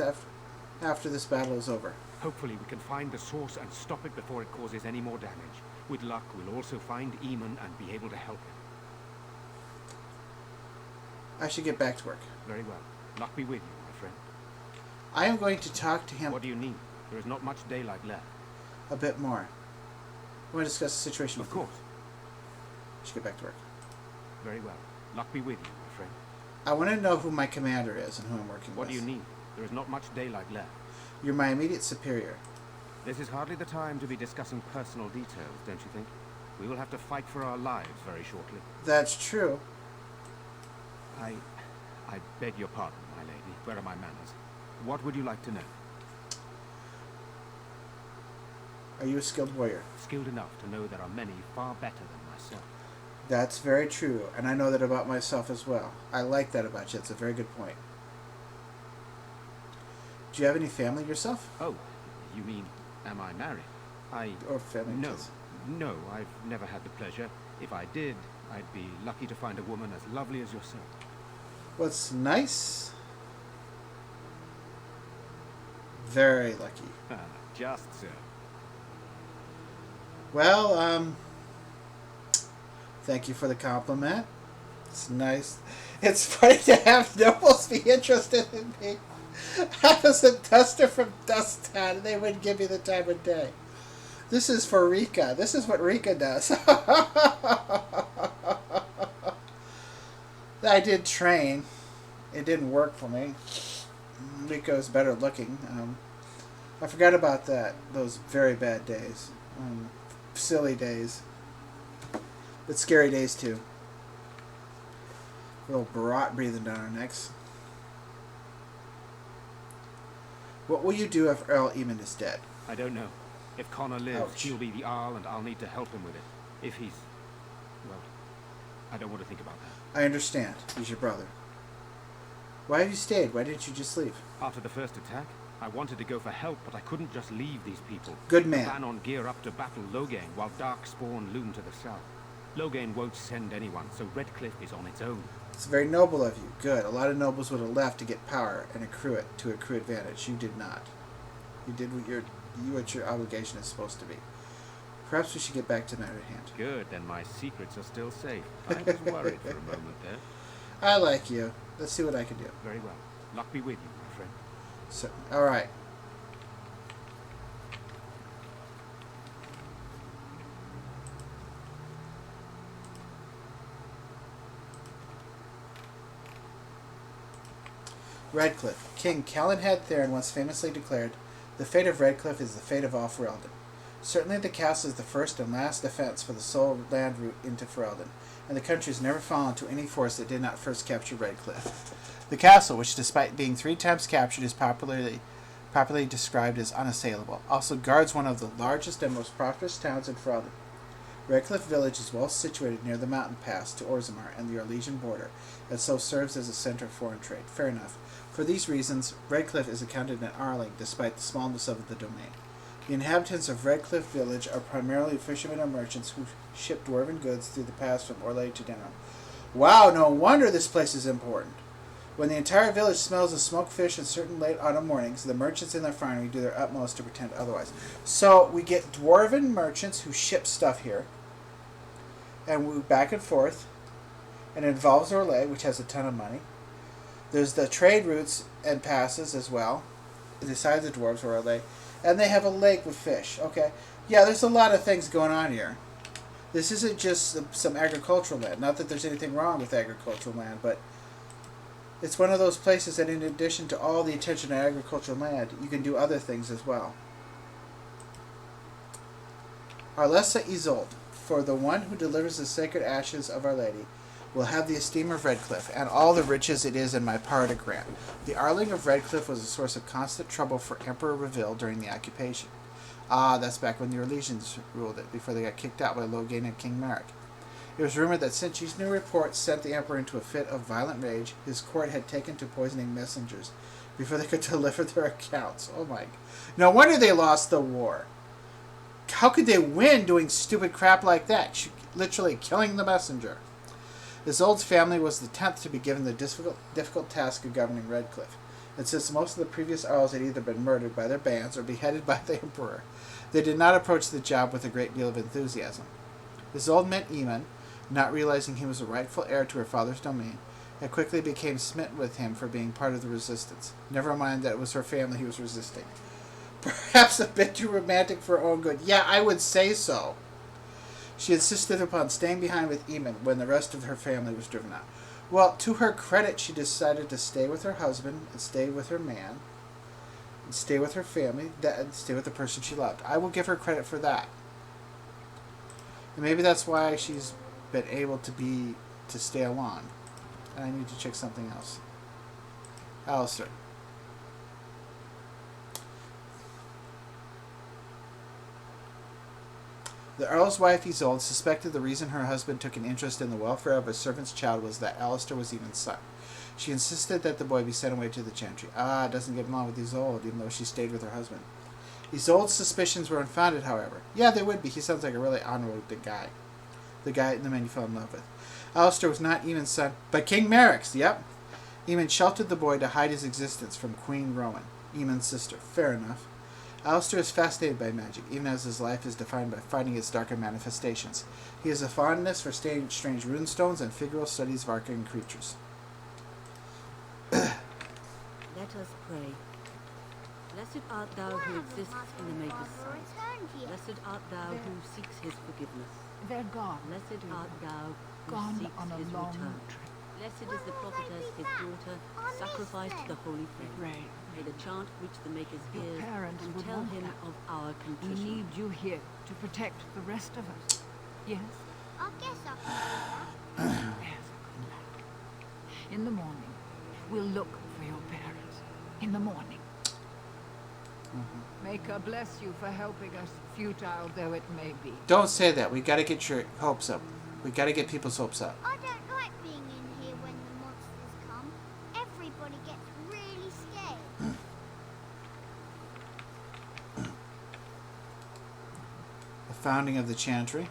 after this battle is over? Hopefully we can find the source and stop it before it causes any more damage. With luck, we'll also find Eamon and be able to help him. I should get back to work. Very well. Luck be with you, my friend. I am going to talk to him What do you need? There is not much daylight left. a bit more. I want to discuss the situation with Of course. you. I should get back to work. Very well. Luck be with you, my friend. I want to know who my commander is and who I'm working What with. do you need? There is not much daylight left. You're my immediate superior. This is hardly the time to be discussing personal details, don't you think? We will have to fight for our lives very shortly. That's true. I beg your pardon, my lady. Where are my manners? What would you like to know? Are you a skilled warrior? Skilled enough to know there are many far better than myself. That's very true, and I know that about myself as well. I like that about you. It's a very good point. Do you have any family yourself? Oh, you mean, am I married? Or family? No. kids? No, I've never had the pleasure. If I did, I'd be lucky to find a woman as lovely as yourself. What's nice? Very lucky. Just so. Well, thank you for the compliment. It's nice. It's funny to have nobles be interested in me. I was a duster from Dusttown, and they wouldn't give me the time of day. This is for Rika. This is what Rika does. I did train. It didn't work for me. Rika was better looking. I forgot about that. Those very bad days. Silly days. But scary days, too. A little barot breathing down our necks. What will you do if Earl Eamon is dead? I don't know. If Connor lives, Ouch. he'll be the Arl, and I'll need to help him with it. If he's... well, I don't want to think about that. I understand. He's your brother. Why have you stayed? Why didn't you just leave? After the first attack, I wanted to go for help, but I couldn't just leave these people. Good man. Plan on gear up to battle Logain while Darkspawn loom to the south. Logain won't send anyone, so Redcliffe is on its own. It's very noble of you. Good. A lot of nobles would have left to get power and accrue it to accrue advantage. You did not. You did what your obligation is supposed to be. Perhaps we should get back to the matter at hand. Good, then my secrets are still safe. I was worried for a moment there. I like you. Let's see what I can do. Very well. Luck be with you, my friend. So, all right. Redcliffe. King Calenhad Theron once famously declared, "The fate of Redcliffe is the fate of all Ferelden." Certainly the castle is the first and last defense for the sole land route into Ferelden, and the country has never fallen to any force that did not first capture Redcliffe. The castle, which despite being 3 times captured is popularly described as unassailable, also guards one of the largest and most prosperous towns in Ferelden. Redcliffe village is well situated near the mountain pass to Orzammar and the Orlesian border, and so serves as a center of foreign trade. Fair enough. For these reasons, Redcliffe is accounted an Arling, despite the smallness of the domain. The inhabitants of Redcliffe village are primarily fishermen and merchants who ship dwarven goods through the pass from Orlais to Denham. Wow, no wonder this place is important. When the entire village smells of smoked fish in certain late autumn mornings, the merchants in their finery do their utmost to pretend otherwise. So we get dwarven merchants who ship stuff here, and move back and forth, and it involves Orlais, which has a ton of money. There's the trade routes and passes as well, besides the dwarves or Orlais, and they have a lake with fish. Okay, yeah, there's a lot of things going on here. This isn't just some agricultural land. Not that there's anything wrong with agricultural land, but it's one of those places that in addition to all the attention to agricultural land, you can do other things as well. Arlessa Isolde, for the one who delivers the sacred ashes of Our Lady, will have the esteem of Redcliffe, and all the riches it is in my power to grant. The Arling of Redcliffe was a source of constant trouble for Emperor Reville during the occupation. Ah, that's back when the Orlesians ruled it, before they got kicked out by Logain and King Marek. It was rumored that since these new reports sent the Emperor into a fit of violent rage, his court had taken to poisoning messengers before they could deliver their accounts. Oh my... No wonder they lost the war. How could they win doing stupid crap like that? Literally killing the messenger. Isolde's family was the 10th to be given the difficult task of governing Redcliffe. and since most of the previous Earls had either been murdered by their bands or beheaded by the Emperor, they did not approach the job with a great deal of enthusiasm. His old man Eamon, not realizing he was a rightful heir to her father's domain, had quickly became smitten with him for being part of the resistance. Never mind that it was her family he was resisting. Perhaps a bit too romantic for her own good. Yeah, I would say so. She insisted upon staying behind with Eamon when the rest of her family was driven out. Well, to her credit, she decided to stay with her husband and stay with her man and stay with her family and stay with the person she loved. I will give her credit for that. And maybe that's why she's been able to stay along. And I need to check something else. Alistair. The Earl's wife, Isolde, suspected the reason her husband took an interest in the welfare of a servant's child was that Alistair was Eamon's son. She insisted that the boy be sent away to the Chantry. Doesn't get along with Isolde, even though she stayed with her husband. Isolde's suspicions were unfounded, however. Yeah, they would be. He sounds like a really honorable guy. The man you fell in love with. Alistair was not Eamon's son, but King Merrick's. Yep. Eamon sheltered the boy to hide his existence from Queen Rowan, Eamon's sister. Fair enough. Alistair is fascinated by magic, even as his life is defined by fighting its darker manifestations. He has a fondness for strange runestones and figural studies of arcane creatures. Let us pray. Blessed art thou who exists in the Maker's sight. Blessed art thou who seeks his forgiveness. They're gone. Blessed art thou who Gone seeks on a his long return. trip. Blessed is the prophetess, his daughter, sacrificed to the holy flame. May the chant reach the Maker's ears Parents and would tell want him that. of our We contrition. need you here to protect the rest of us. Yes? I guess I can do that. There's a good lad. In the morning, we'll look for your parents. In the morning. May God bless you for helping us, futile though it may be. Don't say that. We gotta get your hopes up. We gotta get people's hopes up. I don't like being in here when the monsters come. Everybody gets really scared. The founding of the Chantry.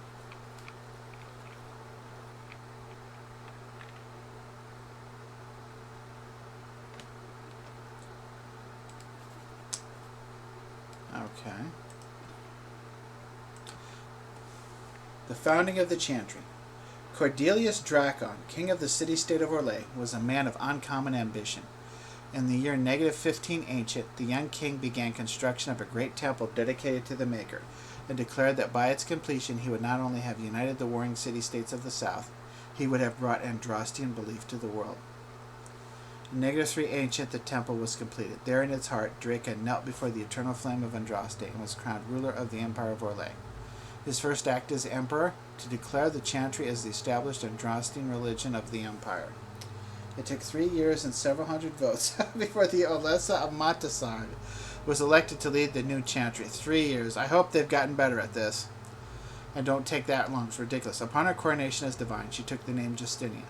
Okay. The founding of the Chantry. Cordelius Dracon, king of the city-state of Orlais, was a man of uncommon ambition. In the year -15 Ancient, the young king began construction of a great temple dedicated to the Maker, and declared that by its completion he would not only have united the warring city-states of the south, he would have brought Andrastian belief to the world. In -3 Ancient, the temple was completed. There in its heart, Draca knelt before the eternal flame of Andraste and was crowned ruler of the Empire of Orlais. His first act as emperor, to declare the Chantry as the established Andrastian religion of the empire. It took 3 years and several hundred votes before the Olesa of Montassard was elected to lead the new Chantry. 3 years. I hope they've gotten better at this. And don't take that long. It's ridiculous. Upon her coronation as divine, she took the name Justinia,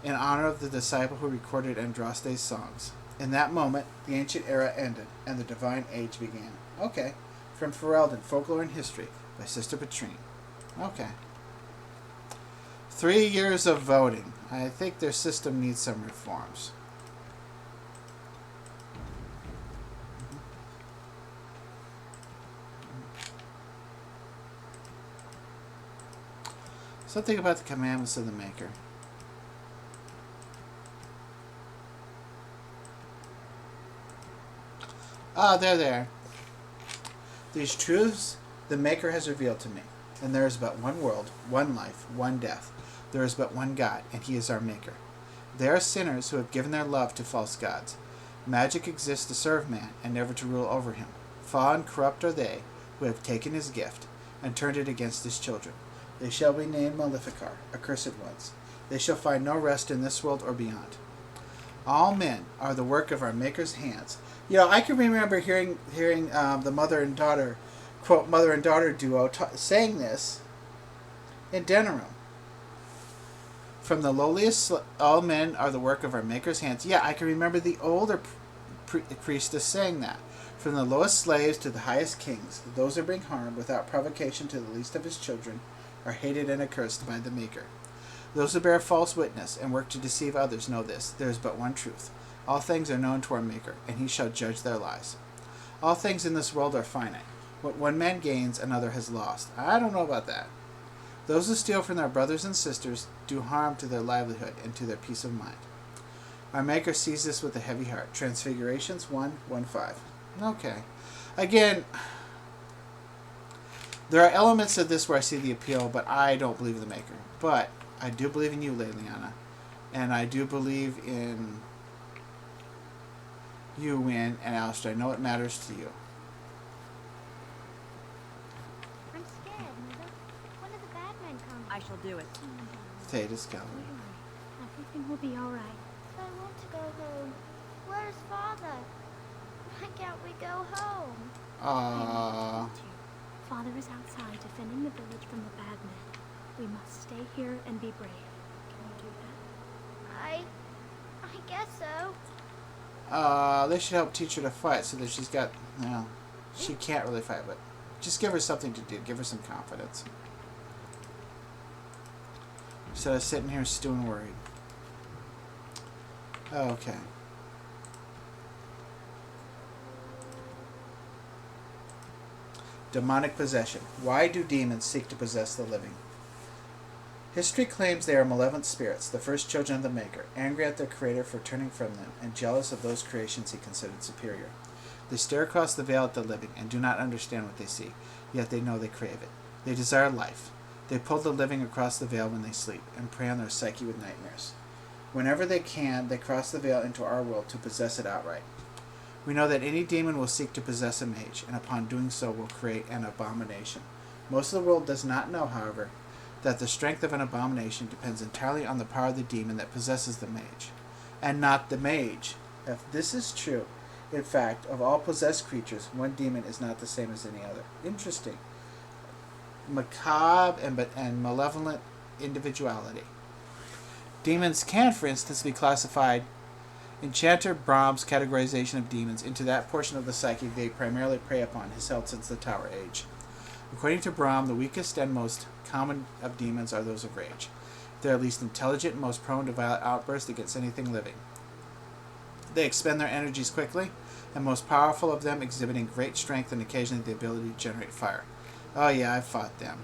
in honor of the disciple who recorded Andraste's songs. In that moment, the ancient era ended, and the divine age began. Okay. From Ferelden, Folklore and History, by Sister Petrine. Okay. 3 years of voting. I think their system needs some reforms. Something about the commandments of the Maker. They're there. These truths the Maker has revealed to me, and there is but one world, one life, one death. There is but one God, and he is our Maker. They are sinners who have given their love to false gods. Magic exists to serve man, and never to rule over him. Foul and corrupt are they who have taken his gift, and turned it against his children. They shall be named Maleficar, accursed ones. They shall find no rest in this world or beyond. All men are the work of our Maker's hands. You know, I can remember hearing the mother and daughter, quote, mother and daughter duo saying this in Denerim. From the lowliest, all men are the work of our Maker's hands. Yeah, I can remember the older priestess saying that. From the lowest slaves to the highest kings, those who bring harm without provocation to the least of his children are hated and accursed by the Maker. Those who bear false witness and work to deceive others know this. There is but one truth. All things are known to our Maker, and he shall judge their lives. All things in this world are finite. What one man gains, another has lost. I don't know about that. Those who steal from their brothers and sisters do harm to their livelihood and to their peace of mind. Our Maker sees this with a heavy heart. Transfigurations 1:1-5. Okay. Again, there are elements of this where I see the appeal, but I don't believe the Maker. But I do believe in you, Leliana. And I do believe in you, Win, and Alistair. I know it matters to you. I'm scared, Mother. One of the bad men comes. I shall do it. Thetis Calendar. Everything will be alright. I want to go home. Where's Father? Why can't we go home? Father is outside defending the village from the bad men. We must stay here and be brave. Can you do that? I guess so. They should help teach her to fight so that she's got, she can't really fight, but just give her something to do. Give her some confidence. Instead of sitting here stewing worried. Okay. Demonic possession. Why do demons seek to possess the living? History claims they are malevolent spirits, the first children of the Maker, angry at their Creator for turning from them, and jealous of those creations he considered superior. They stare across the veil at the living, and do not understand what they see, yet they know they crave it. They desire life. They pull the living across the veil when they sleep, and prey on their psyche with nightmares. Whenever they can, they cross the veil into our world to possess it outright. We know that any demon will seek to possess a mage, and upon doing so will create an abomination. Most of the world does not know, however, that the strength of an abomination depends entirely on the power of the demon that possesses the mage, and not the mage. If this is true, in fact, of all possessed creatures, one demon is not the same as any other. Interesting. Macabre and malevolent individuality. Demons can, for instance, be classified Enchanter Brahms' categorization of demons into that portion of the psyche they primarily prey upon has held since the Tower Age. According to Brahm, the weakest and most common of demons are those of rage. They are least intelligent and most prone to violent outbursts against anything living. They expend their energies quickly, and most powerful of them exhibiting great strength and occasionally the ability to generate fire. Oh yeah, I've fought them.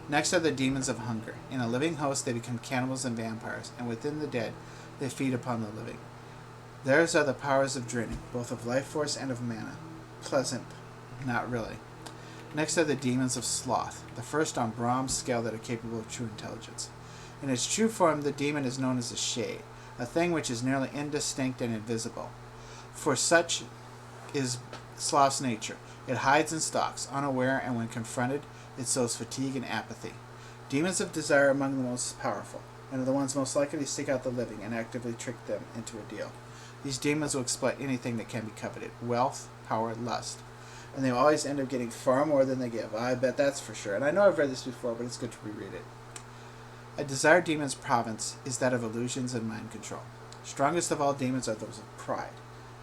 Next are the demons of hunger. In a living host they become cannibals and vampires, and within the dead they feed upon the living. Theirs are the powers of draining, both of life force and of mana. Pleasant, not really. Next are the demons of sloth, the first on Brahm's scale that are capable of true intelligence. In its true form, the demon is known as a shade, a thing which is nearly indistinct and invisible. For such is sloth's nature. It hides and stalks, unaware, and when confronted, it sows fatigue and apathy. Demons of desire are among the most powerful, and are the ones most likely to seek out the living and actively trick them into a deal. These demons will exploit anything that can be coveted: wealth, power, lust. And they always end up getting far more than they give. I bet that's for sure. And I know I've read this before, but it's good to reread it. A desire demon's province is that of illusions and mind control. Strongest of all demons are those of pride.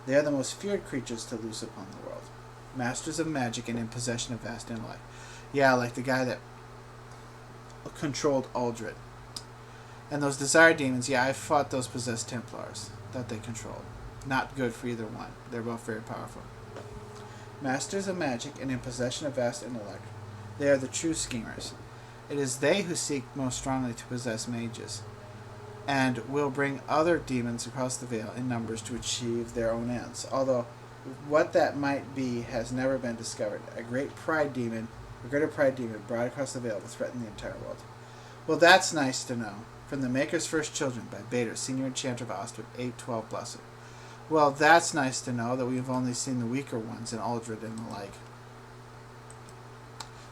They are the most feared creatures to loose upon the world. Masters of magic and in possession of vast intellect. Yeah, like the guy that controlled Aldred. And those desire demons, yeah, I fought those possessed Templars that they controlled. Not good for either one. They're both very powerful. Masters of magic and in possession of vast intellect. They are the true schemers. It is they who seek most strongly to possess mages, and will bring other demons across the veil in numbers to achieve their own ends. Although what that might be has never been discovered. A greater pride demon brought across the veil will threaten the entire world. Well, that's nice to know. From the Maker's First Children by Bader, Senior Enchanter of Ostwood, 812 Blessed. Well, that's nice to know that we've only seen the weaker ones in Aldred and the like.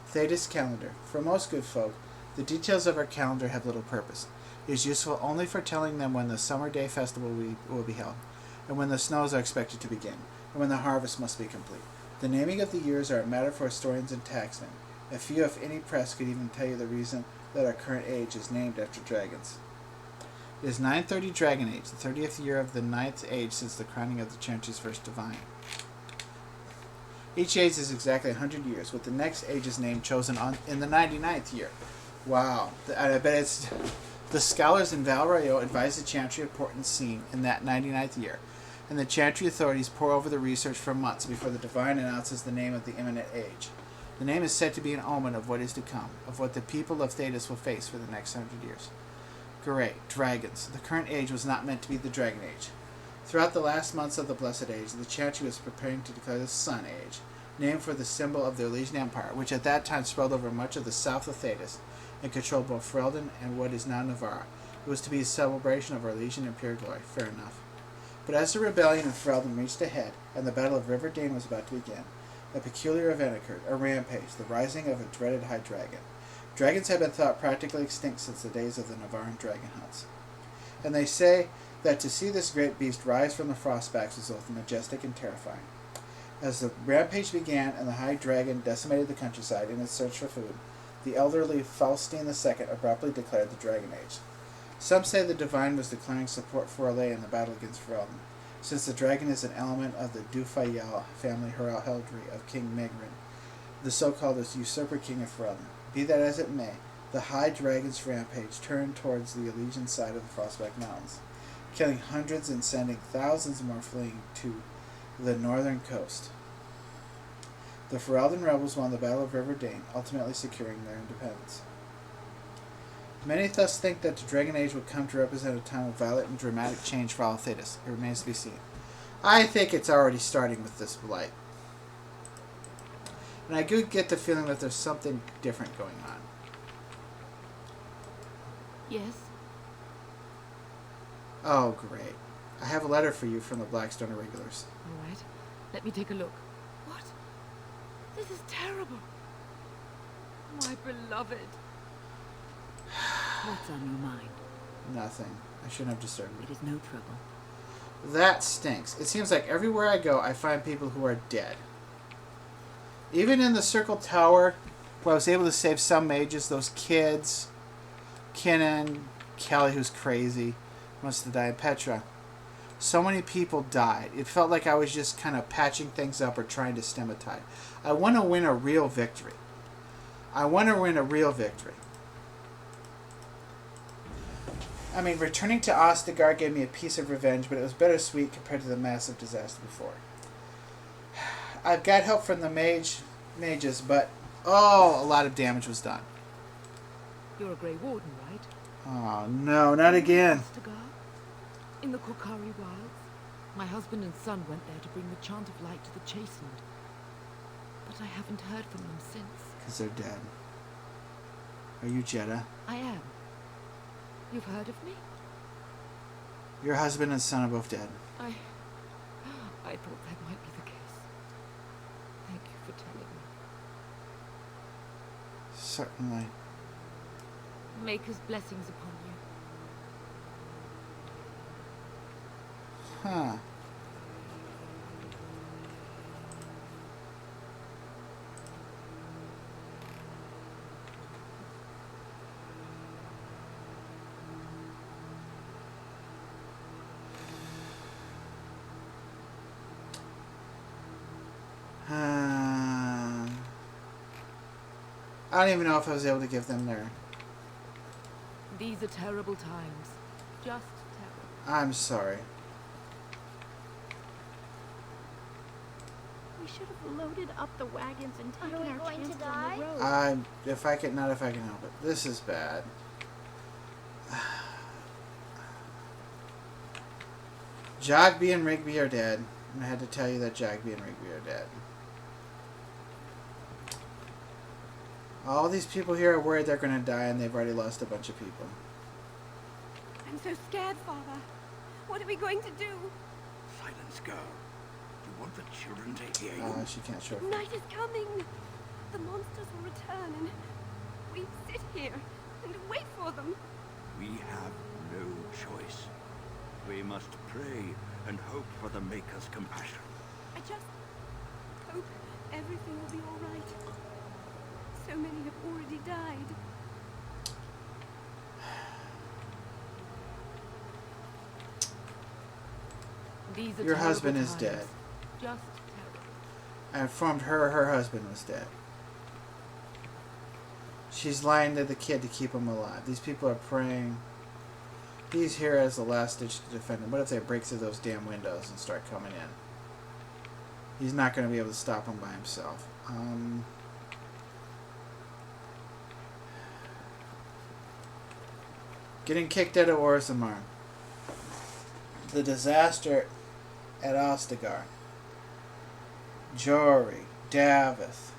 Thetis Calendar. For most good folk, the details of our calendar have little purpose. It is useful only for telling them when the summer day festival will be held, and when the snows are expected to begin, and when the harvest must be complete. The naming of the years are a matter for historians and taxmen. A few, if any, press could even tell you the reason that our current age is named after dragons. It is 930 Dragon Age, the 30th year of the 9th age since the crowning of the Chantry's first divine. Each age is exactly 100 years, with the next age's name chosen in the 99th year. Wow. And I bet it's... The scholars in Val Royeaux advised the Chantry of Portland Scene in that 99th year. and the Chantry authorities pore over the research for months before the Divine announces the name of the imminent age. The name is said to be an omen of what is to come, of what the people of Thedas will face for the next 100 years. Great. Dragons. The current age was not meant to be the Dragon Age. Throughout the last months of the Blessed Age, the Chantry was preparing to declare the Sun Age, named for the symbol of the Elysian Empire, which at that time sprawled over much of the south of Thedas and controlled both Ferelden and what is now Navarra. It was to be a celebration of our Elysian and pure glory. Fair enough. But as the rebellion in Ferelden reached a head, and the Battle of River Dane was about to begin, a peculiar event occurred, a rampage, the rising of a dreaded high dragon. Dragons have been thought practically extinct since the days of the Navarran dragon hunts. And they say that to see this great beast rise from the frostbacks was both majestic and terrifying. As the rampage began and the high dragon decimated the countryside in its search for food, the elderly Faustine II abruptly declared the Dragon Age. Some say the Divine was declaring support for Orlais in the battle against Ferelden, since the dragon is an element of the Dufayel family heraldry of King Megrin, the so-called usurper king of Ferelden. Be that as it may, the high dragon's rampage turned towards the Elysian side of the Frostback Mountains, killing hundreds and sending thousands more fleeing to the northern coast. The Ferelden rebels won the Battle of River Dane, ultimately securing their independence. Many thus think that the Dragon Age would come to represent a time of violent and dramatic change for all of Thedas. It remains to be seen. I think it's already starting with this blight. And I do get the feeling that there's something different going on. Yes? Oh, great. I have a letter for you from the Blackstone Irregulars. All right. Let me take a look. What? This is terrible. My beloved. What's on your mind? Nothing. I shouldn't have disturbed you. It is no trouble. That stinks. It seems like everywhere I go, I find people who are dead. Even in the Circle Tower, where I was able to save some mages, those kids, Kinnan, Kelly, who's crazy, must have died, Petra. So many people died. It felt like I was just kind of patching things up or trying to stem a tide. I want to win a real victory. I want to win a real victory. I mean, returning to Ostagar gave me a piece of revenge, but it was bittersweet compared to the massive disaster before. I've got help from the mages, but a lot of damage was done. You're a Grey Warden, right? Oh, no, not again. Ostagar? In the Korkari Wilds? My husband and son went there to bring the chant of light to the chastened. But I haven't heard from them since. Because they're dead. Are you Jeddah? I am. You've heard of me? Your husband and son are both dead. I thought that might be the case. Thank you for telling me. Certainly. Maker's blessings upon you. Huh. I don't even know if I was able to give them their... These are terrible times. Just terrible. I'm sorry. We should have loaded up the wagons and taken Are we our going to chances die? on the road. Not if I can help it. This is bad. Jogby and Rigby are dead. I had to tell you that Jogby and Rigby are dead. All these people here are worried they're going to die, and they've already lost a bunch of people. I'm so scared, Father. What are we going to do? Silence, girl. You want the children to hear you? She can't show. Night is coming. The monsters will return, and we sit here and wait for them. We have no choice. We must pray and hope for the Maker's compassion. I just hope everything will be all right. So many have already died. These are Your husband is times. dead. Just terrible. I informed her her husband was dead. She's lying to the kid to keep him alive. These people are praying. He's here as the last ditch to defend him. What if they break through those damn windows and start coming in? He's not going to be able to stop them by himself. Getting kicked out of Orzammar. The disaster at Ostagar. Jory, Davith,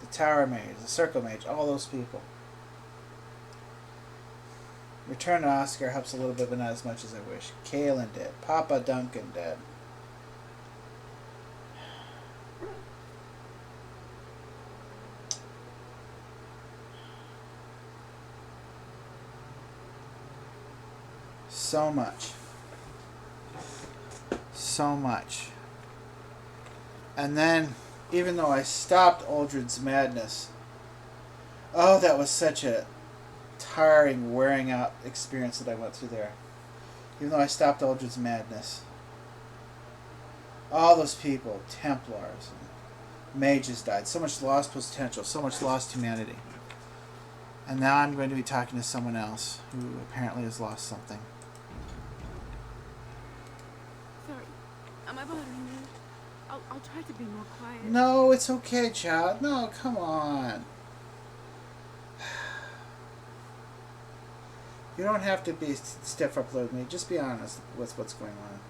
the Tower Mage, the Circle Mage, all those people. Return to Oscar helps a little bit, but not as much as I wish. Kaelin dead. Papa Duncan dead. So much. So much. And then, even though I stopped Uldred's madness, oh, that was such a tiring, wearing out experience that I went through there. Even though I stopped Uldred's madness. All those people, Templars, and mages died. So much lost potential, so much lost humanity. And now I'm going to be talking to someone else who apparently has lost something. Sorry, am I bothering you? I'll try to be more quiet. No, it's okay, child. No, come on. You don't have to be stiff-upper with me. Just be honest with what's going on.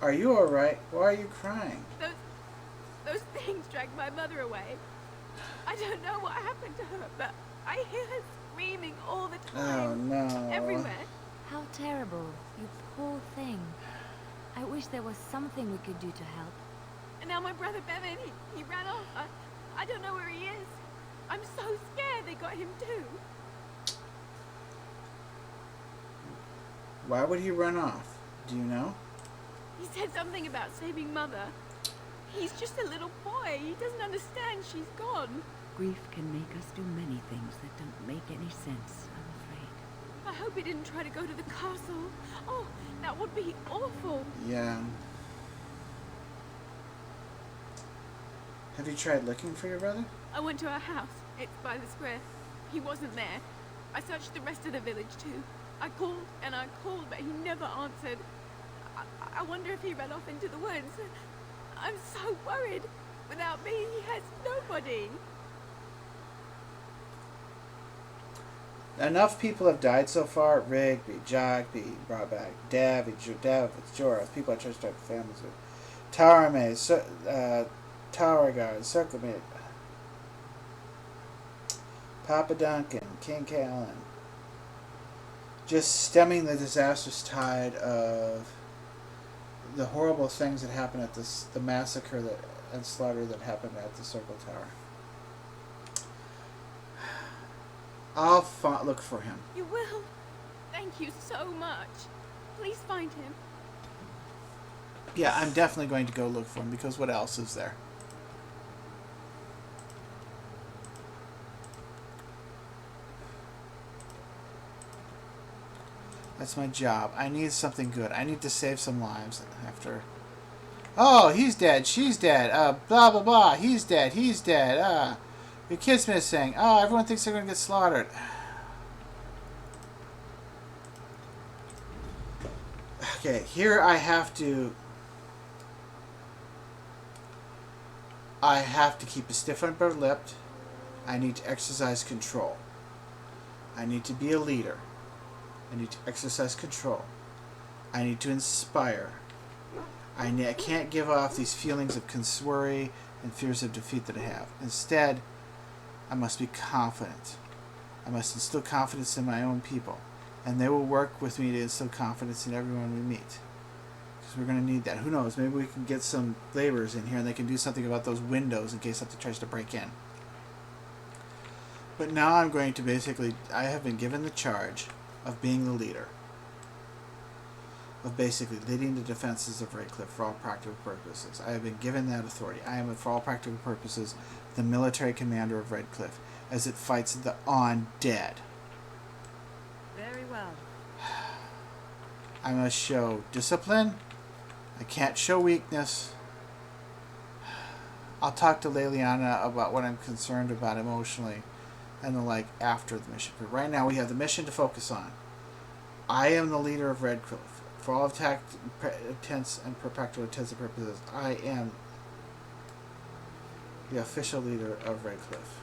Are you alright? Why are you crying? Those things dragged my mother away. I don't know what happened to her, but I hear her screaming all the time. Oh, no. Everywhere. How terrible. You poor thing. I wish there was something we could do to help. And now my brother Bevan, he ran off. I don't know where he is. I'm so scared they got him too. Why would he run off? Do you know? He said something about saving Mother. He's just a little boy. He doesn't understand she's gone. Grief can make us do many things that don't make any sense, I'm afraid. I hope he didn't try to go to the castle. Oh, that would be awful. Yeah. Have you tried looking for your brother? I went to our house. It's by the square. He wasn't there. I searched the rest of the village too. I called and I called, but he never answered. I wonder if he ran off into the woods. I'm so worried. Without me, he has nobody. Enough people have died so far. Rigby, Jogby, brought back. Davy, Jorah. People I try to start families with. Tower Maze, Tower Guard, Circle Mate. Papa Duncan, King Kaelin. Just stemming the disastrous tide of the horrible things that happened at the massacre and slaughter that happened at the Circle Tower. I'll look for him. You will? Thank you so much. Please find him. Yeah, I'm definitely going to go look for him, because what else is there? That's my job. I need something good. I need to save some lives after... Oh, he's dead. She's dead. Blah, blah, blah. He's dead. He's dead. Your kid's missing. Oh, everyone thinks they're going to get slaughtered. Okay, here I have to keep a stiff upper lip. I need to exercise control. I need to be a leader. I need to exercise control. I need to inspire. I can't give off these feelings of worry and fears of defeat that I have. Instead, I must be confident. I must instill confidence in my own people. And they will work with me to instill confidence in everyone we meet. Because we're going to need that. Who knows? Maybe we can get some laborers in here and they can do something about those windows in case something tries to break in. But now I'm going to basically... I have been given the charge of being the leader. Of basically leading the defenses of Redcliffe for all practical purposes. I have been given that authority. I am, for all practical purposes, the military commander of Redcliffe as it fights the undead. Very well. I must show discipline. I can't show weakness. I'll talk to Leliana about what I'm concerned about emotionally and the like after the mission. But right now we have the mission to focus on. I am the leader of Redcliffe. For all intents and practical purposes, I am the official leader of Redcliffe.